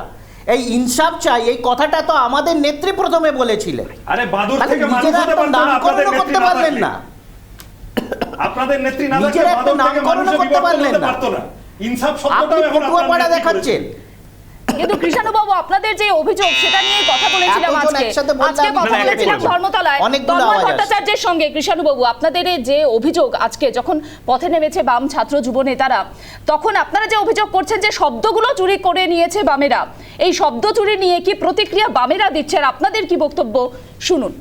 [SPEAKER 11] এই ইনসাফ চাই, এই কথাটা তো আমাদের নেত্রী প্রথমে বলেছিলেন।
[SPEAKER 6] আরে বাদুর
[SPEAKER 11] তাহলে
[SPEAKER 6] থেকে মানুষ
[SPEAKER 11] নিজেরা
[SPEAKER 6] হতে
[SPEAKER 11] একটা
[SPEAKER 6] পারতো না, আপনাদের
[SPEAKER 11] নামকরণ
[SPEAKER 6] নেত্রী
[SPEAKER 11] করতে
[SPEAKER 6] না
[SPEAKER 11] পারলেন
[SPEAKER 6] থাকলে।
[SPEAKER 11] না।
[SPEAKER 6] আপনাদের নেত্রী না থাকলে
[SPEAKER 11] নিজেরা একটা
[SPEAKER 6] বাদুর থেকে
[SPEAKER 11] নামকরণ
[SPEAKER 6] মানুষে
[SPEAKER 11] করতে
[SPEAKER 6] বিবর্তন
[SPEAKER 11] পারলেন
[SPEAKER 6] হতে
[SPEAKER 11] না।
[SPEAKER 6] পারতো না। ইনসাফ
[SPEAKER 11] আপনি
[SPEAKER 6] শব্দটাও এখন
[SPEAKER 11] পটুয়াপাড়া
[SPEAKER 6] আপনার
[SPEAKER 11] দেখাচ্ছেন।
[SPEAKER 3] কিন্তু কৃষ্ণবাবু আপনাদের যে অভিযোগ সেটা নিয়ে কথা বলেছিলাম
[SPEAKER 11] এতজন
[SPEAKER 3] আজকে
[SPEAKER 11] একসাথে বললে
[SPEAKER 3] আজকে
[SPEAKER 11] আমি
[SPEAKER 3] কথা
[SPEAKER 11] বুঝতে
[SPEAKER 3] বলেছিলাম
[SPEAKER 11] পারবো।
[SPEAKER 3] ধর্মতলায়
[SPEAKER 11] অনেকগুলো
[SPEAKER 3] তন্ময়
[SPEAKER 11] আওয়াজ আসছে।
[SPEAKER 3] ভট্টাচার্যের সঙ্গে। কৃষ্ণবাবু আপনাদের এই যে অভিযোগ আজকে যখন পথে নেমেছে বাম ছাত্র যুব নেতারা, তখন আপনারা যে অভিযোগ করছেন যে শব্দগুলো চুরি করে নিয়েছে বামেরা, এই শব্দ চুরি নিয়ে কি প্রতিক্রিয়া বামেরা দিচ্ছে আর আপনাদের কি বক্তব্য শুনুন।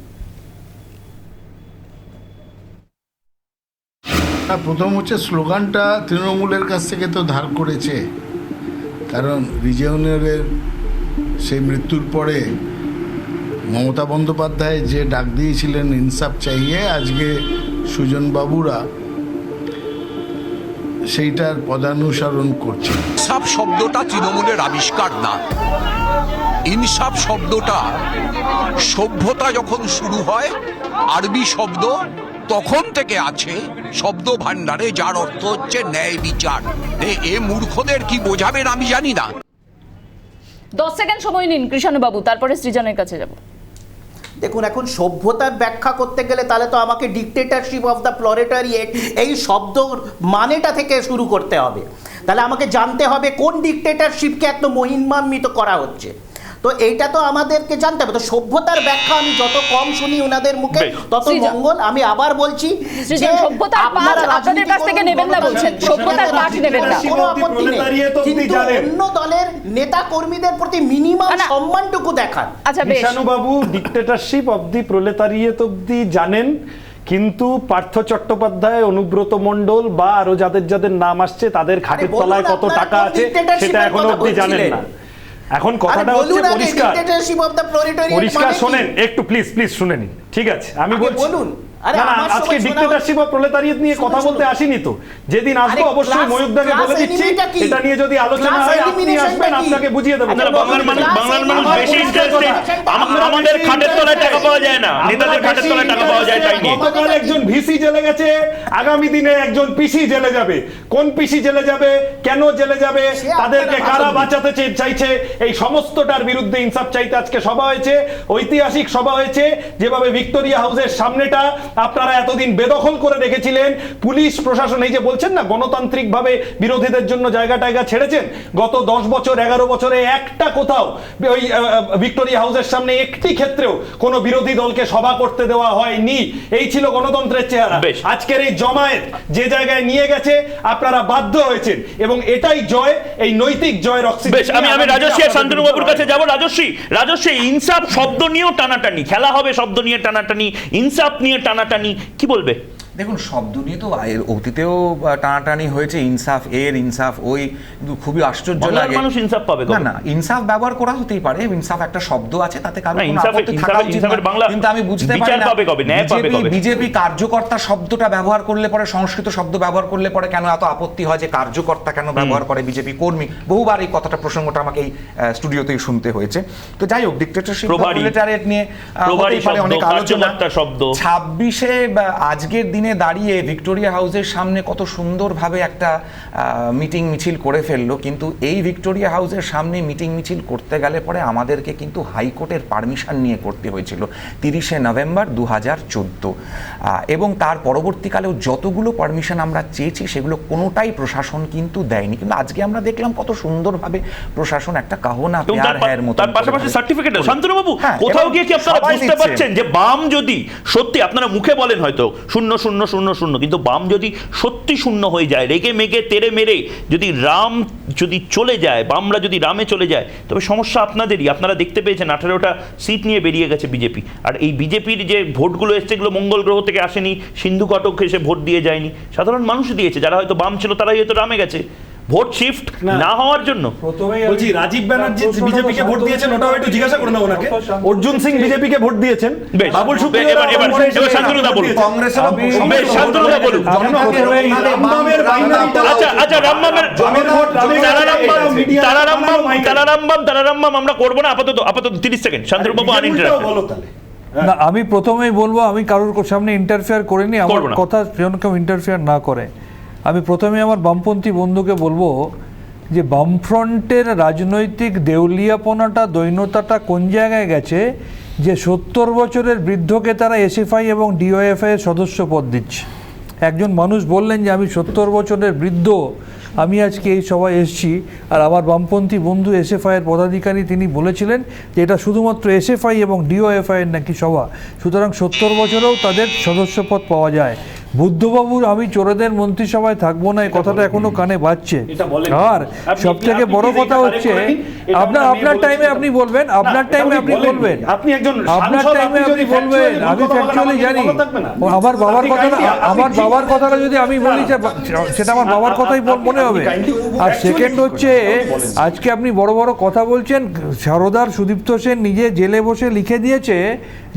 [SPEAKER 15] প্রথম হচ্ছে স্লোগানটা তৃণমূলের কাছ থেকে তো ধার করেছে, কারণ রিজিওনারের সেই মৃত্যুর পরে মমতা বন্দ্যোপাধ্যায় যে ডাক দিয়েছিলেন ইনসাফ চাইয়ে, আজকে সুজনবাবুরা সেইটার পদানুসরণ করছে।
[SPEAKER 10] ইনসাফ শব্দটা তৃণমূলের আবিষ্কার না। ইনসাফ শব্দটা সভ্যতা যখন শুরু হয়, আরবি শব্দ তখন থেকে আছে শব্দ ভাণ্ডারে, যার অর্থ হচ্ছে ন্যায় বিচার। এ মূর্খদের কি বোঝাবেন আমি জানি না।
[SPEAKER 3] 10 সেকেন্ড সময় নিন কৃষ্ণবাবু, তারপরে সৃজনের কাছে যাব।
[SPEAKER 11] দেখুন, এখন সভ্যতার ব্যাখ্যা করতে গেলে তাহলে তো আমাকে ডিক্টেটরশিপ অফ দ্য প্রলেটারিয়েট এই শব্দ মানেটা থেকে শুরু করতে হবে। তাহলে আমাকে জানতে হবে কোন ডিক্টেটরশিপকে এত মহিমান্বিত করা হচ্ছে। তো এইটা তো আমাদেরকে জানতে হবে। তো সভ্যতার ব্যাখ্যা আমি যত কম শুনি ওনাদের মুখে তত মঙ্গল। আমি আবার বলছি যে
[SPEAKER 3] সভ্যতার পাঠ আপনাদের কাছ থেকে নেবেন না বলছেন, সভ্যতার পাঠ নেবেন না,
[SPEAKER 11] কোনো আপত্তি নেই, কিন্তু অন্য দলের নেতা কর্মীদের প্রতি মিনিমাম সম্মানটুকু দেখান।
[SPEAKER 3] আচ্ছা বেশ,
[SPEAKER 6] কৃষ্ণবাবু ডিক্টেটরশিপ অব দি প্রলেতারিয়েট অব্দি জানেন, কিন্তু পার্থ চট্টোপাধ্যায়, অনুব্রত মণ্ডল বা আরো যাদের যাদের নাম আসছে তাদের খাটের তলায় কত টাকা আছে সেটা এখনো অব্দি জানেন না। এখন কথাটা হচ্ছে পরিষ্কার পরিষ্কার শোনেন একটু, প্লিজ প্লিজ শুনে নিন। ঠিক আছে, আমি বলছি না না, আজকে ডিক্টেটরশিপ অফ প্রলেতারিয়েট নিয়ে কথা বলতে আসিনি তো। যেদিন আসবো অবশ্যই ময়ূকদাকে বলে দিচ্ছি, এটা নিয়ে যদি আলোচনা হয় আপনি আসবেন, আপনাকে বুঝিয়ে দেবো।
[SPEAKER 2] বাংলার মানুষ বেশি ইন্টারেস্টেড। আমাদের খাটের তলায় টাকা পাওয়া যায় না, নেতাদের খাটের তলায় টাকা পাওয়া যায় তাই নিয়ে।
[SPEAKER 6] গতকাল একজন ভিসি জেলে গেছে, আগামী দিনে একজন পিসি জেলে যাবে। কোন পিসি জেলে যাবে, কেন জেলে যাবে, তাদেরকে কারা বাঁচাতে চাইছে, এই সমস্তটার বিরুদ্ধে ইনসাফ চাইতে আজকে সভা হয়েছে। ঐতিহাসিক সভা হয়েছে। যেভাবে ভিক্টোরিয়া হাউসের সামনেটা আপনারা এতদিন বেদখল করে রেখেছিলেন, পুলিশ প্রশাসন এই যে বলছেন না গণতান্ত্রিক ভাবে বিরোধীদের জন্য জায়গা টায়গা ছেড়েছেন, গত 10 বছর 11 বছরে একটা কোথাও ওই ভিক্টোরিয়া হাউসের সামনে একটি ক্ষেত্রেও কোনো বিরোধী দলকে সভা করতে দেওয়া হয়নি। এই ছিল গণতন্ত্রের চেহারা। আজকের এই জমায়েত যে জায়গায় নিয়ে গেছে আপনারা বাধ্য হয়েছেন, এবং এটাই জয়, এই নৈতিক জয়ের অক্সিজেন।
[SPEAKER 2] আমি রাজস্বী আর শান্তনুবাবুর কাছে যাব। রাজস্বী ইনসাফ শব্দ নিয়েও টানাটানি, খেলা হবে শব্দ নিয়ে টানাটানি, ইনসাফ নিয়ে টানাটানি, কি বলবে?
[SPEAKER 8] দেখুন, শব্দ নিয়ে তো এর অতীতেও টানাটানি হয়েছে, ইনসাফ এর ইনসাফ ওই, কিন্তু খুবই আশ্চর্য লাগে।
[SPEAKER 2] মানুষ ইনসাফ পাবে
[SPEAKER 8] না না, ইনসাফ ব্যবহার করা হতেই পারে, ইনসাফ একটা শব্দ আছে, তাতে কারো কোনো আপত্তি থাকা উচিত না। কিন্তু আমি বুঝতে পারি না বিজেপি কার্যকর্তা শব্দটা ব্যবহার করলে পরে, সংস্কৃত শব্দ ব্যবহার করলে পরে কেন এত আপত্তি হয় যে কার্যকর্তা কেন ব্যবহার করে বিজেপি কর্মী। বহুবার এই কথাটা প্রসঙ্গটা আমাকে এই স্টুডিওতেই শুনতে হয়েছে। তো যাই হোক, ডিক্টেটরশিপ প্রলেটারিয়েট নিয়ে হতেই পারে অনেক আলোচনা। 26-এ আজকের দিনে দাঁড়িয়ে ভিক্টোরিয়া হাউসের সামনে কত সুন্দরভাবে একটা মিটিং মিছিল করে ফেললো, কিন্তু এই ভিক্টোরিয়া হাউসের সামনে মিটিং মিছিল করতে গেলে পরে আমাদেরকে কিন্তু হাইকোর্টের পারমিশন নিয়ে করতে হয়েছিল 30শে নভেম্বর 2014, এবং তার পরবর্তীকালেও যতগুলো পারমিশন আমরা চেয়েছি সেগুলো কোনোটাই প্রশাসন কিন্তু দেয়নি। কিন্তু আজকে আমরা দেখলাম কত সুন্দরভাবে প্রশাসন একটা কাহনা প্যার হ্যার মতো।
[SPEAKER 2] তার পাশাপাশি সার্টিফিকেট, শান্তনুবাবু কোথাও গিয়ে কি আপনারা বুঝতে পারছেন যে বাম যদি সত্যি, আপনারা মুখে বলেন হয়তো 0-0-0-0, কিন্তু বাম যদি সত্যি শূন্য হয়ে যায়, রেগে মেগে তেরে মেরে যদি রাম যদি চলে যায়, বামরা যদি রামে চলে যায়, তবে সমস্যা আপনাদেরই। আপনারা দেখতে পেয়েছেন 18টা সিট নিয়ে বেরিয়ে গেছে বিজেপি। আর এই বিজেপির যে ভোটগুলো এসছে, এগুলো মঙ্গল গ্রহ থেকে আসেনি, সিন্ধু কটক এসে ভোট দিয়ে যায়নি, সাধারণ মানুষ দিয়েছে। যারা হয়তো বাম ছিল তারাই হয়তো রামে গেছে, ভোট শিফট না হওয়ার জন্য।
[SPEAKER 6] বলছি, রাজীব ব্যানার্জি বিজেপিকে ভোট দিয়েছেন, ওটাও একটু জিজ্ঞাসা করে নেব ওনাকে। অর্জুন সিং বিজেপিকে ভোট দিয়েছেন, বাবুল সুপ্রিয়
[SPEAKER 2] এবার শান্তনুদা বলুন। বেশ, শান্তনুদা বলুন। আচ্ছা, তারারাম্বাম আমরা করবো না আপাতত 30 সেকেন্ড। শান্তনুবাবু আনইন্টারাপ্টেড।
[SPEAKER 7] না, আমি প্রথমেই বলবো, আমি কারোর সামনে ইন্টারফেয়ার করিনি, আমার
[SPEAKER 2] করবো না।
[SPEAKER 7] কথা যেন কেউ ইন্টারফেয়ার না করে। আমি প্রথমে আমার বামপন্থী বন্ধুকে বলবো যে বামফ্রন্টের রাজনৈতিক দেউলিয়াপনাটা, দৈন্যতাটা কোন জায়গায় গেছে যে 70 বছরের বৃদ্ধকে তারা এসএফআই এবং ডিওএফআই এর সদস্য পদ দিচ্ছে। একজন মানুষ বললেন যে আমি 70 বছরের বৃদ্ধ, আমি আজকে এই সভায় এসেছি, আর আমার বামপন্থী বন্ধু এসএফআইয়ের পদাধিকারী তিনি বলেছিলেন যে এটা শুধুমাত্র এসএফআই এবং ডিওএফআইয়ের নাকি সভা, সুতরাং 70 বছরেও তাদের সদস্যপদ পাওয়া যায়। বুদ্ধবাবুর আমি চোরেদের মন্ত্রিসভায় থাকবো না, এই কথাটা এখনো কানে বাজছে। আর সব থেকে বড় কথা হচ্ছে আপনার টাইমে আপনি বলবেন, আপনার টাইমে আপনি বলবেন, আপনার টাইমে আপনি বলবেন। আমি ফ্যাকচুয়ালি জানি আমার বাবার কথাটা যদি আমি বলি সেটা আমার বাবার কথাই মনে হবে। আর সেকেন্ড হচ্ছে আজকে আপনি বড় বড় কথা বলছেন, সারদার সুদীপ্ত সেন নিজে জেলে বসে লিখে দিয়েছে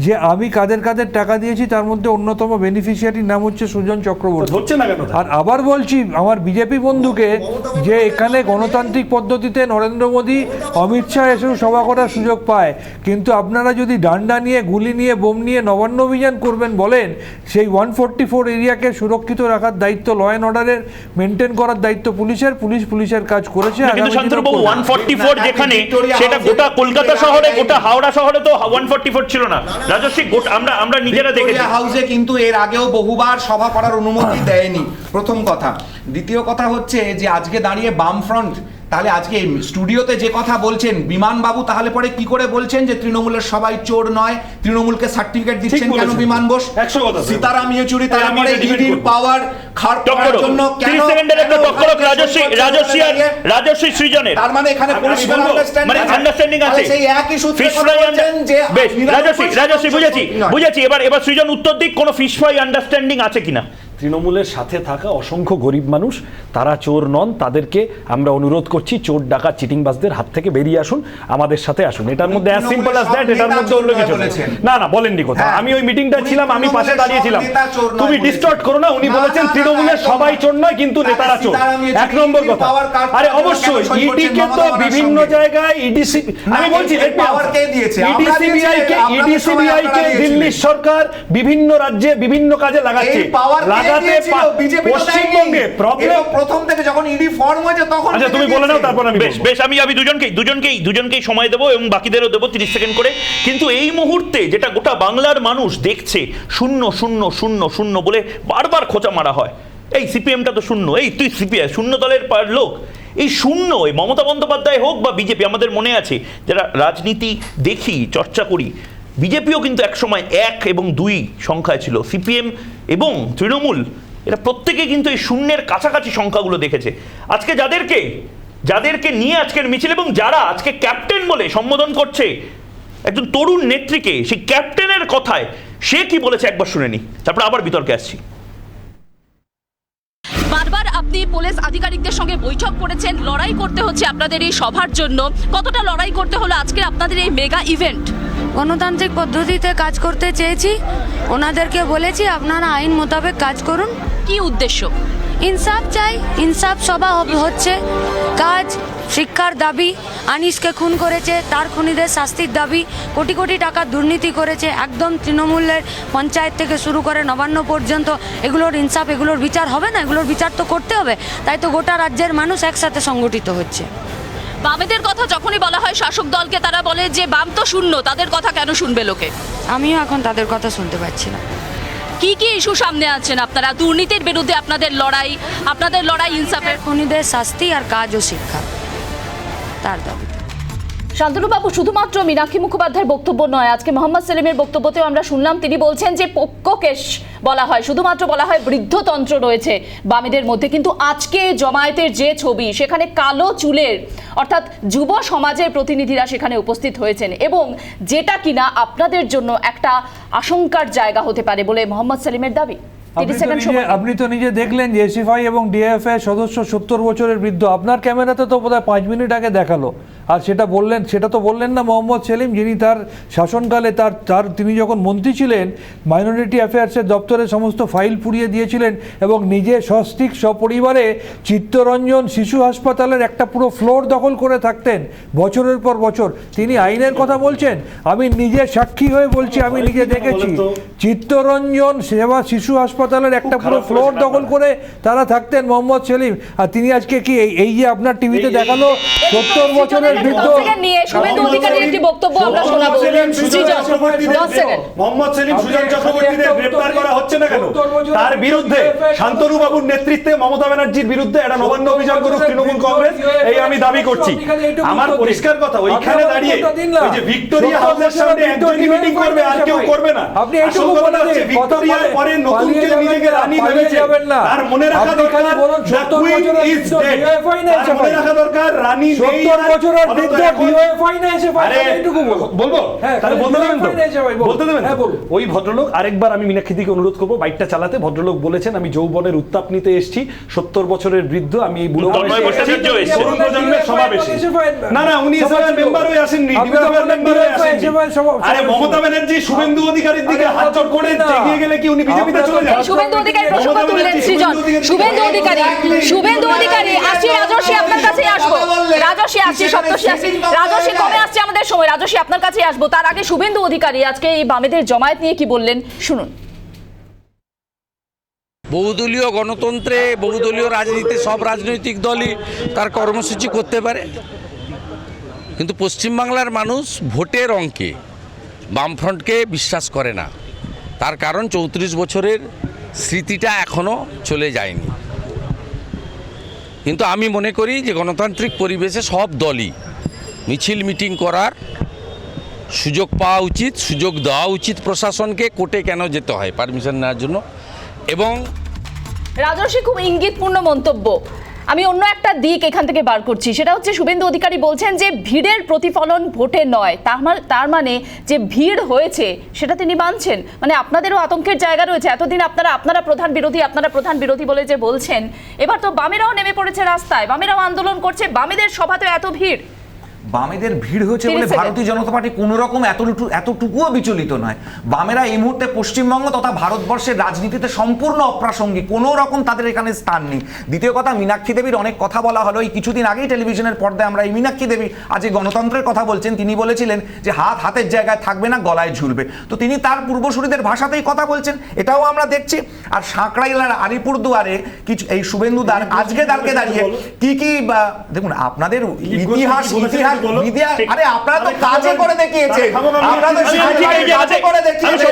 [SPEAKER 7] যে আমি কাদের কাদের টাকা দিয়েছি, তার মধ্যে অন্যতম বেনিফিশিয়ারির নাম হচ্ছে সুজন চক্রবর্তী। আর আবার বলছি আমার বিজেপি বন্ধুকে যে এখানে গণতান্ত্রিক পদ্ধতিতে নরেন্দ্র মোদী, অমিত শাহ এসেও সভা করার সুযোগ পায়, কিন্তু আপনারা যদি ডান্ডা নিয়ে, গুলি নিয়ে, বোম নিয়ে নবান্ন অভিযান করবেন বলেন, সেই 144 এরিয়াকে সুরক্ষিত রাখার দায়িত্ব, ল অ্যান্ড অর্ডারের মেনটেন করার দায়িত্ব পুলিশের কাজ করেছে।
[SPEAKER 2] কিন্তু শান্তনুবাবু 144 যেখানে, সেটা গোটা কলকাতা শহরে, গোটা হাওড়া শহরে তো 144 ছিল না রাজস্বী, আমরা নিজেরা দেখেছি।
[SPEAKER 8] হাউসে কিন্তু এর আগেও বহুবার সভা করার অনুমতি দেয়নি, প্রথম কথা। দ্বিতীয় কথা হচ্ছে যে আজকে দাঁড়িয়ে বামফ্রন্ট তাহলে আজকে স্টুডিওতে যে কথা বলছেন বিমানবাবু, তাহলে পরে কি করে বলছেন যে তৃণমূলের সবাই চোর নয়, তৃণমূলকে সার্টিফিকেট দিচ্ছেন কেন বিমান বোস? সীতারাম ইয়েচুরি তারপরে ইডির পাওয়ার খারাপ করার জন্য কেন?
[SPEAKER 2] 30 সেকেন্ডের একটা টক্কর রাজস্বী সৃজনের,
[SPEAKER 8] তার মানে এখানে পরিষ্কার
[SPEAKER 2] আন্ডারস্ট্যান্ডিং আছে।
[SPEAKER 8] সেই একই সূত্রে কথা বলছেন যে
[SPEAKER 2] রাজস্বী বুঝেছি। এবার সৃজন উত্তর দিক, কোনো ফিশ ফ্রাই আন্ডারস্ট্যান্ডিং আছে কিনা?
[SPEAKER 6] তৃণমূলের সাথে থাকা অসংখ্য গরিব মানুষ, তারা চোর নন, তাদেরকে আমরা অনুরোধ করছি চোর ডাকাত চিটিংবাজদের হাত থেকে বেরিয়ে আসুন, আমাদের সাথে আসুন। এটার মধ্যে অ্যাজ সিম্পল অ্যাজ দ্যাট, এটার মধ্যে অন্য কিছু না বলেননি কোথাও। আমি ওই মিটিংটা ছিলাম, আমি পাশে দাঁড়িয়েছিলাম। তুমি ডিস্টর্ট করো না। উনি বলেছেন তৃণমূলের সবাই চোর নয়, কিন্তু নেতারা চোর। 1 নম্বর কথা। আরে অবশ্যই ইডিকে তো বিভিন্ন জায়গায় আমি বলছি ইডিসিবিআই কে দিল্লির সরকার বিভিন্ন রাজ্যে বিভিন্ন কাজে লাগাচ্ছে। পশ্চিমবঙ্গে প্রবলেম
[SPEAKER 8] প্রথম থেকে যখন ইডি ফর্ম হয়েছে তখন।
[SPEAKER 2] আচ্ছা তুমি বলে নাও, তারপর আমি বেশ আমি দুজনকেই সময় দেবো এবং বাকিদেরও দেবো 30 সেকেন্ড করে। কিন্তু এই মুহূর্তে যেটা গোটা বাংলার মানুষ দেখছে, 0-0-0-0 বলে বারবার খোঁচা মারা হয়। এই সিপিএমটা তো শূন্য, এই তুই সিপিআই শূন্য দলের লোক, এই শূন্য। এই মমতা বন্দ্যোপাধ্যায় হোক বা বিজেপি, আমাদের মনে আছে যারা রাজনীতি দেখি, চর্চা করি, বিজেপিও কিন্তু একসময় 1 এবং 2 সংখ্যায় ছিল। সিপিএম এবং তৃণমূল এরা প্রত্যেকে কিন্তু এই শূন্যের কাছাকাছি সংখ্যাগুলো দেখেছে। আজকে যাদেরকে নিয়ে আজকের মিছিল, এবং যারা আজকে ক্যাপ্টেন বলে সম্বোধন করছে একজন তরুণ নেত্রীকে, সেই ক্যাপ্টেনের কথায় সে কি বলেছে একবার শুনে নি, তারপর আবার বিতর্কে আসছি।
[SPEAKER 16] বারবার আপনি পুলিশ আধিকারিকদের সঙ্গে বৈঠক করেছেন, লড়াই করতে হচ্ছে আপনাদের এই সভার জন্য। কতটা লড়াই করতে হলো আজকে আপনাদের এই মেগা ইভেন্ট?
[SPEAKER 17] গণতান্ত্রিক পদ্ধতিতে কাজ করতে চেয়েছি, ওনাদেরকে বলেছি আপনারা আইন মোতাবেক কাজ করুন।
[SPEAKER 16] কি উদ্দেশ্য?
[SPEAKER 17] ইনসাফ চাই, ইনসাফ সভা হচ্ছে, কাজ শিক্ষার দাবি, আনিসকে খুন করেছে তার খুনিদের শাস্তির দাবি, কোটি কোটি টাকা দুর্নীতি করেছে একদম তৃণমূলের পঞ্চায়েত থেকে শুরু করে নবান্ন পর্যন্ত, এগুলোর ইনসাফ, এগুলোর বিচার হবে না? এগুলোর বিচার তো করতে হবে। তাই তো গোটা রাজ্যের মানুষ একসাথে সংগঠিত হচ্ছে।
[SPEAKER 16] বামেদের কথা যখনই বলা হয় শাসক দলকে, তারা বলে যে বাম তো শূন্য, তাদের কথা কেন শুনবে লোকে?
[SPEAKER 17] আমিও এখন তাদের কথা শুনতে পাচ্ছি না।
[SPEAKER 16] কি ইস্যু সামনে আছেন আপনারা? দুর্নীতির বিরুদ্ধে আপনাদের লড়াই, ইনসাফের,
[SPEAKER 17] খুনিদের শাস্তি আর কাজ ও শিক্ষা, তার দাবি।
[SPEAKER 3] শান্তনুবাবু, শুধুমাত্র মীনাক্ষী মুখোপাধ্যায়ের বক্তব্য নয়, আজকে মোহাম্মদ সেলিমের বক্তব্যতেও আমরা শুনলাম, তিনি বলছেন যে পক্ষকেশ বলা হয়, শুধুমাত্র বলা হয় বৃদ্ধতন্ত্র রয়েছে বামেদের মধ্যে, কিন্তু আজকে জমায়েতের যে ছবি, সেখানে কালো চুলের অর্থাৎ যুব সমাজের প্রতিনিধিরা সেখানে উপস্থিত হয়েছেন, এবং যেটা কিনা আপনাদের জন্য একটা আশঙ্কার জায়গা হতে পারে বলে মোহাম্মদ সেলিমের দাবি।
[SPEAKER 7] আপনি তো নিজে দেখলেন যে এসএফআই এবং ডিএফআই সদস্য 70 বছরের বৃদ্ধ। আপনার ক্যামেরাতে তো বোধহয় 5 মিনিট আগে দেখালো, আর সেটা তো বললেন না মোহাম্মদ সেলিম, যিনি তার শাসনকালে তিনি যখন মন্ত্রী ছিলেন মাইনরিটি অ্যাফেয়ার্সের দপ্তরে সমস্ত ফাইল পুড়িয়ে দিয়েছিলেন এবং নিজে সস্ত্রীক সপরিবারে চিত্তরঞ্জন শিশু হাসপাতালের একটা পুরো ফ্লোর দখল করে থাকতেন বছরের পর বছর। তিনি আইনের কথা বলছেন, আমি নিজে সাক্ষী হয়ে বলছি, আমি নিজে দেখেছি চিত্তরঞ্জন সেবা শিশু হাসপাতালের একটা পুরো ফ্লোর দখল করে তারা থাকতেন মোহাম্মদ সেলিম। আর তিনি আজকে কি এই যে আপনার টিভিতে দেখালো 70 বছরের বৃদ্ধ
[SPEAKER 3] নিয়ে শুভেন্দু অধিকারীর একটি বক্তব্য আমরা শোনাবো।
[SPEAKER 6] মোহাম্মদ সেলিম সুজন চক্রবর্তীদের গ্রেফতার করা হচ্ছে না কেন? তার বিরুদ্ধে শান্তনু বাবুর নেতৃত্বে মমতা ব্যানার্জির বিরুদ্ধে একটা নবান্ন অভিযান করুক তৃণমূল কংগ্রেস, এই আমি দাবি করছি। আমার পরিষ্কার কথা, ওইখানে দাঁড়িয়ে ওই যে ভিক্টোরিয়া হাউসের সামনে একজনই মিটিং করবে আর কেউ করবে না।
[SPEAKER 7] আপনি এইটুকু বলে দিন,
[SPEAKER 6] ভিক্টোরিয়ার পরে নতুন কেউ নিজেকে রানী ভেবেছে, তার মনে রাখা দরকার the queen is dead। তার মনে রাখা দরকার রানী নেই।
[SPEAKER 7] 70 বছরের বৃদ্ধ ডিওএফআই না এসে এইটুকু
[SPEAKER 6] বলবো, তাহলে বলতে দেবেন তো? বলতে দেবেন?
[SPEAKER 7] হ্যাঁ বলুন।
[SPEAKER 6] ওই ভদ্রলোক, আরেকবার আমি মীনাক্ষীদিকে অনুরোধ করবো বাইকটা চালাতে। ভদ্রলোক বলেছেন আমি যৌবনের উত্তাপ নিতে এসেছি, 70 বছরের বৃদ্ধ, আমি এই বুড়ো তরুণ প্রজন্মের সমাবেশে। না না, উনি এসআইআর মেম্বার হয়ে আসেননি, ডিভিশনাল মেম্বার হয়ে আসেননি। আরে মমতা ব্যানার্জি শুভেন্দু অধিকারীর দিকে হাত জোর করে এগিয়ে গেলে কি উনি বিজেপিতে চলে যান?
[SPEAKER 3] শুভেন্দু অধিকারী প্রসঙ্গ তুললেন সৃজন। শুভেন্দু অধিকারী আসছি, রাজস্বী আপনার কাছেই আসবো। রাজস্বী আসছি, সপ্তর্ষি আসছি। রাজস্বী কবে আসছে আমাদের সময়? রাজস্বী আপনার কাছেই আসবো। তার আগে শুভেন্দু অধিকারী আজকে এই বামেদের জমায়েত নিয়ে কি বললেন শুনুন।
[SPEAKER 18] বহুদলীয় গণতন্ত্রে, বহুদলীয় রাজনীতিতে সব রাজনৈতিক দলই তার কর্মসূচি করতে পারে, কিন্তু পশ্চিমবাংলার মানুষ ভোটের অঙ্কে বামফ্রন্টকে বিশ্বাস করে না। তার কারণ 34 বছরের স্মৃতিটা এখনও চলে যায়নি। কিন্তু আমি মনে করি যে গণতান্ত্রিক পরিবেশে সব দলই মিছিল মিটিং করার সুযোগ পাওয়া উচিত, সুযোগ দেওয়া উচিত প্রশাসনকে। কোর্টে কেন যেতে হয় পারমিশন নেওয়ার জন্য? এবং
[SPEAKER 3] রাজস্বী খুব ইঙ্গিতপূর্ণ মন্তব্য। আমি অন্য একটা দিক এখান থেকে বার করছি, সেটা হচ্ছে শুভেন্দু অধিকারী বলছেন যে ভিড়ের প্রতিফলন ভোটে নয়। তার মানে যে ভিড় হয়েছে সেটা তিনি মানছেন, মানে আপনাদেরও আতঙ্কের জায়গা রয়েছে। এতদিন আপনারা প্রধান বিরোধী বলে যে বলছেন, এবার তো বামেরাও নেমে পড়েছে রাস্তায়, বামেরাও আন্দোলন করছে, বামেদের সভাতে এত ভিড়।
[SPEAKER 8] বামেদের ভিড় হয়েছে বলে ভারতীয় জনতা পার্টি কোনো রকম এতটুকুও বিচলিত নয়। বামেরা এই মুহূর্তে পশ্চিমবঙ্গ তথা ভারতবর্ষের রাজনীতিতে সম্পূর্ণ অপ্রাসঙ্গিক, কোনো রকম তাদের এখানে স্থান নেই। দ্বিতীয় কথা, মীনাক্ষী দেবীর অনেক কথা বলা হলো। এই কিছুদিন আগেই টেলিভিশনের পর্দায় আমরা এই মীনাক্ষী দেবী আজ এই গণতন্ত্রের কথা বলছেন, তিনি বলেছিলেন যে হাতের জায়গায় থাকবে না, গলায় ঝুলবে। তো তিনি তার পূর্বসূরীদের ভাষাতেই কথা বলছেন, এটাও আমরা দেখছি। আর সাঁকড়াইলার আলিপুরদুয়ারে কিছু এই শুভেন্দু আজকে দাঁড়িয়ে কি দেখুন, আপনাদের ইতিহাস মিডিয়া, আরে আপনারা তো কাজে করে দেখিয়েছেন, আপনারা তো কাজে করে দেখিয়েছেন।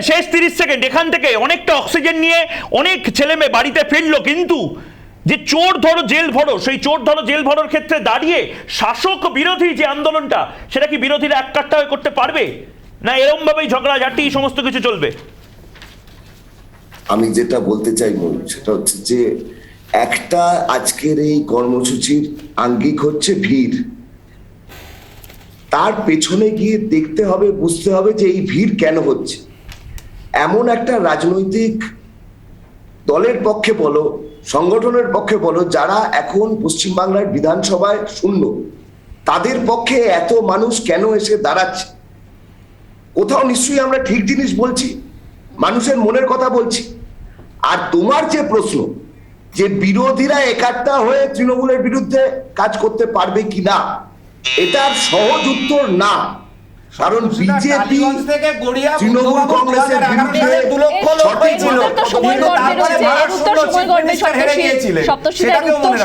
[SPEAKER 2] শেষ 30 সেকেন্ড এখান থেকে অনেকটা অক্সিজেন নিয়ে অনেক ছেলে মেয়ে বাড়িতে ফিরলো, কিন্তু যে চোর ধরো জেল ভরো, সেই চোর ধরো জেল ভরোর ক্ষেত্রে দাঁড়িয়ে শাসক বিরোধী যে আন্দোলনটা, সেটা কি বিরোধীরা এক কাট্টা হয়ে করতে পারবে? না এরকম ভাবেই ঝগড়াঝাটি সমস্ত কিছু চলবে?
[SPEAKER 9] আমি যেটা বলতে চাই সেটা হচ্ছে যে একটা আজকের এই কর্মসূচির আঙ্গিক হচ্ছে ভিড়। তার পেছনে গিয়ে দেখতে হবে, বুঝতে হবে যে এই ভিড় কেন হচ্ছে। এমন একটা রাজনৈতিক দলের পক্ষে বলো, সংগঠনের পক্ষে বলো, যারা এখন পশ্চিমবাংলার বিধানসভায় শূন্য, তাদের পক্ষে এত মানুষ কেন এসে দাঁড়াচ্ছে? কোথাও নিশ্চয়ই আমরা ঠিক জিনিস বলছি, মানুষের মনের কথা বলছি। আর তোমার যে প্রশ্ন যে বিরোধীরা একাট্টা হয়ে তৃণমূলের বিরুদ্ধে কাজ করতে পারবে কিনা, এটার সহজ উত্তর না। কারণ বিজেপি তৃণমূল কংগ্রেসের বিরুদ্ধে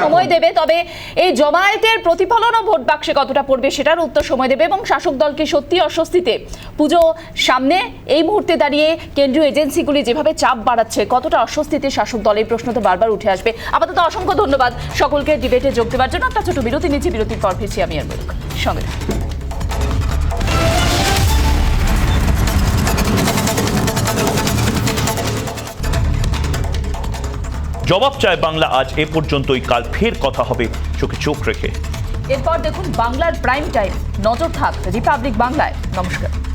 [SPEAKER 3] সময় দেবে, তবে এই জমায়েতের প্রতিফলনও ভোট বাক্সে কতটা পড়বে সেটার উত্তর সময় দেবে। এবং শাসক দলকে সত্যি অস্বস্তিতে, পুজো সামনে, এই মুহূর্তে দাঁড়িয়ে কেন্দ্রীয় এজেন্সিগুলি যেভাবে চাপ বাড়াচ্ছে, কতটা অস্বস্তিতে শাসক দল, এই প্রশ্ন তো বারবার উঠে আসবে। আপাতত অসংখ্য ধন্যবাদ সকলকে ডিবেটে যোগ দেওয়ার জন্য। একটা ছোট বিরতি নিচ্ছি, বিরতির পর ফিরছি আমি আর বলুক সঙ্গে।
[SPEAKER 2] জবাব চায় বাংলা আজ এ পর্যন্তই। কাল ফের কথা হবে চোখে চোখ রেখে।
[SPEAKER 3] এরপর দেখুন বাংলার প্রাইম টাইম। নজর থাক রিপাবলিক বাংলায়। নমস্কার।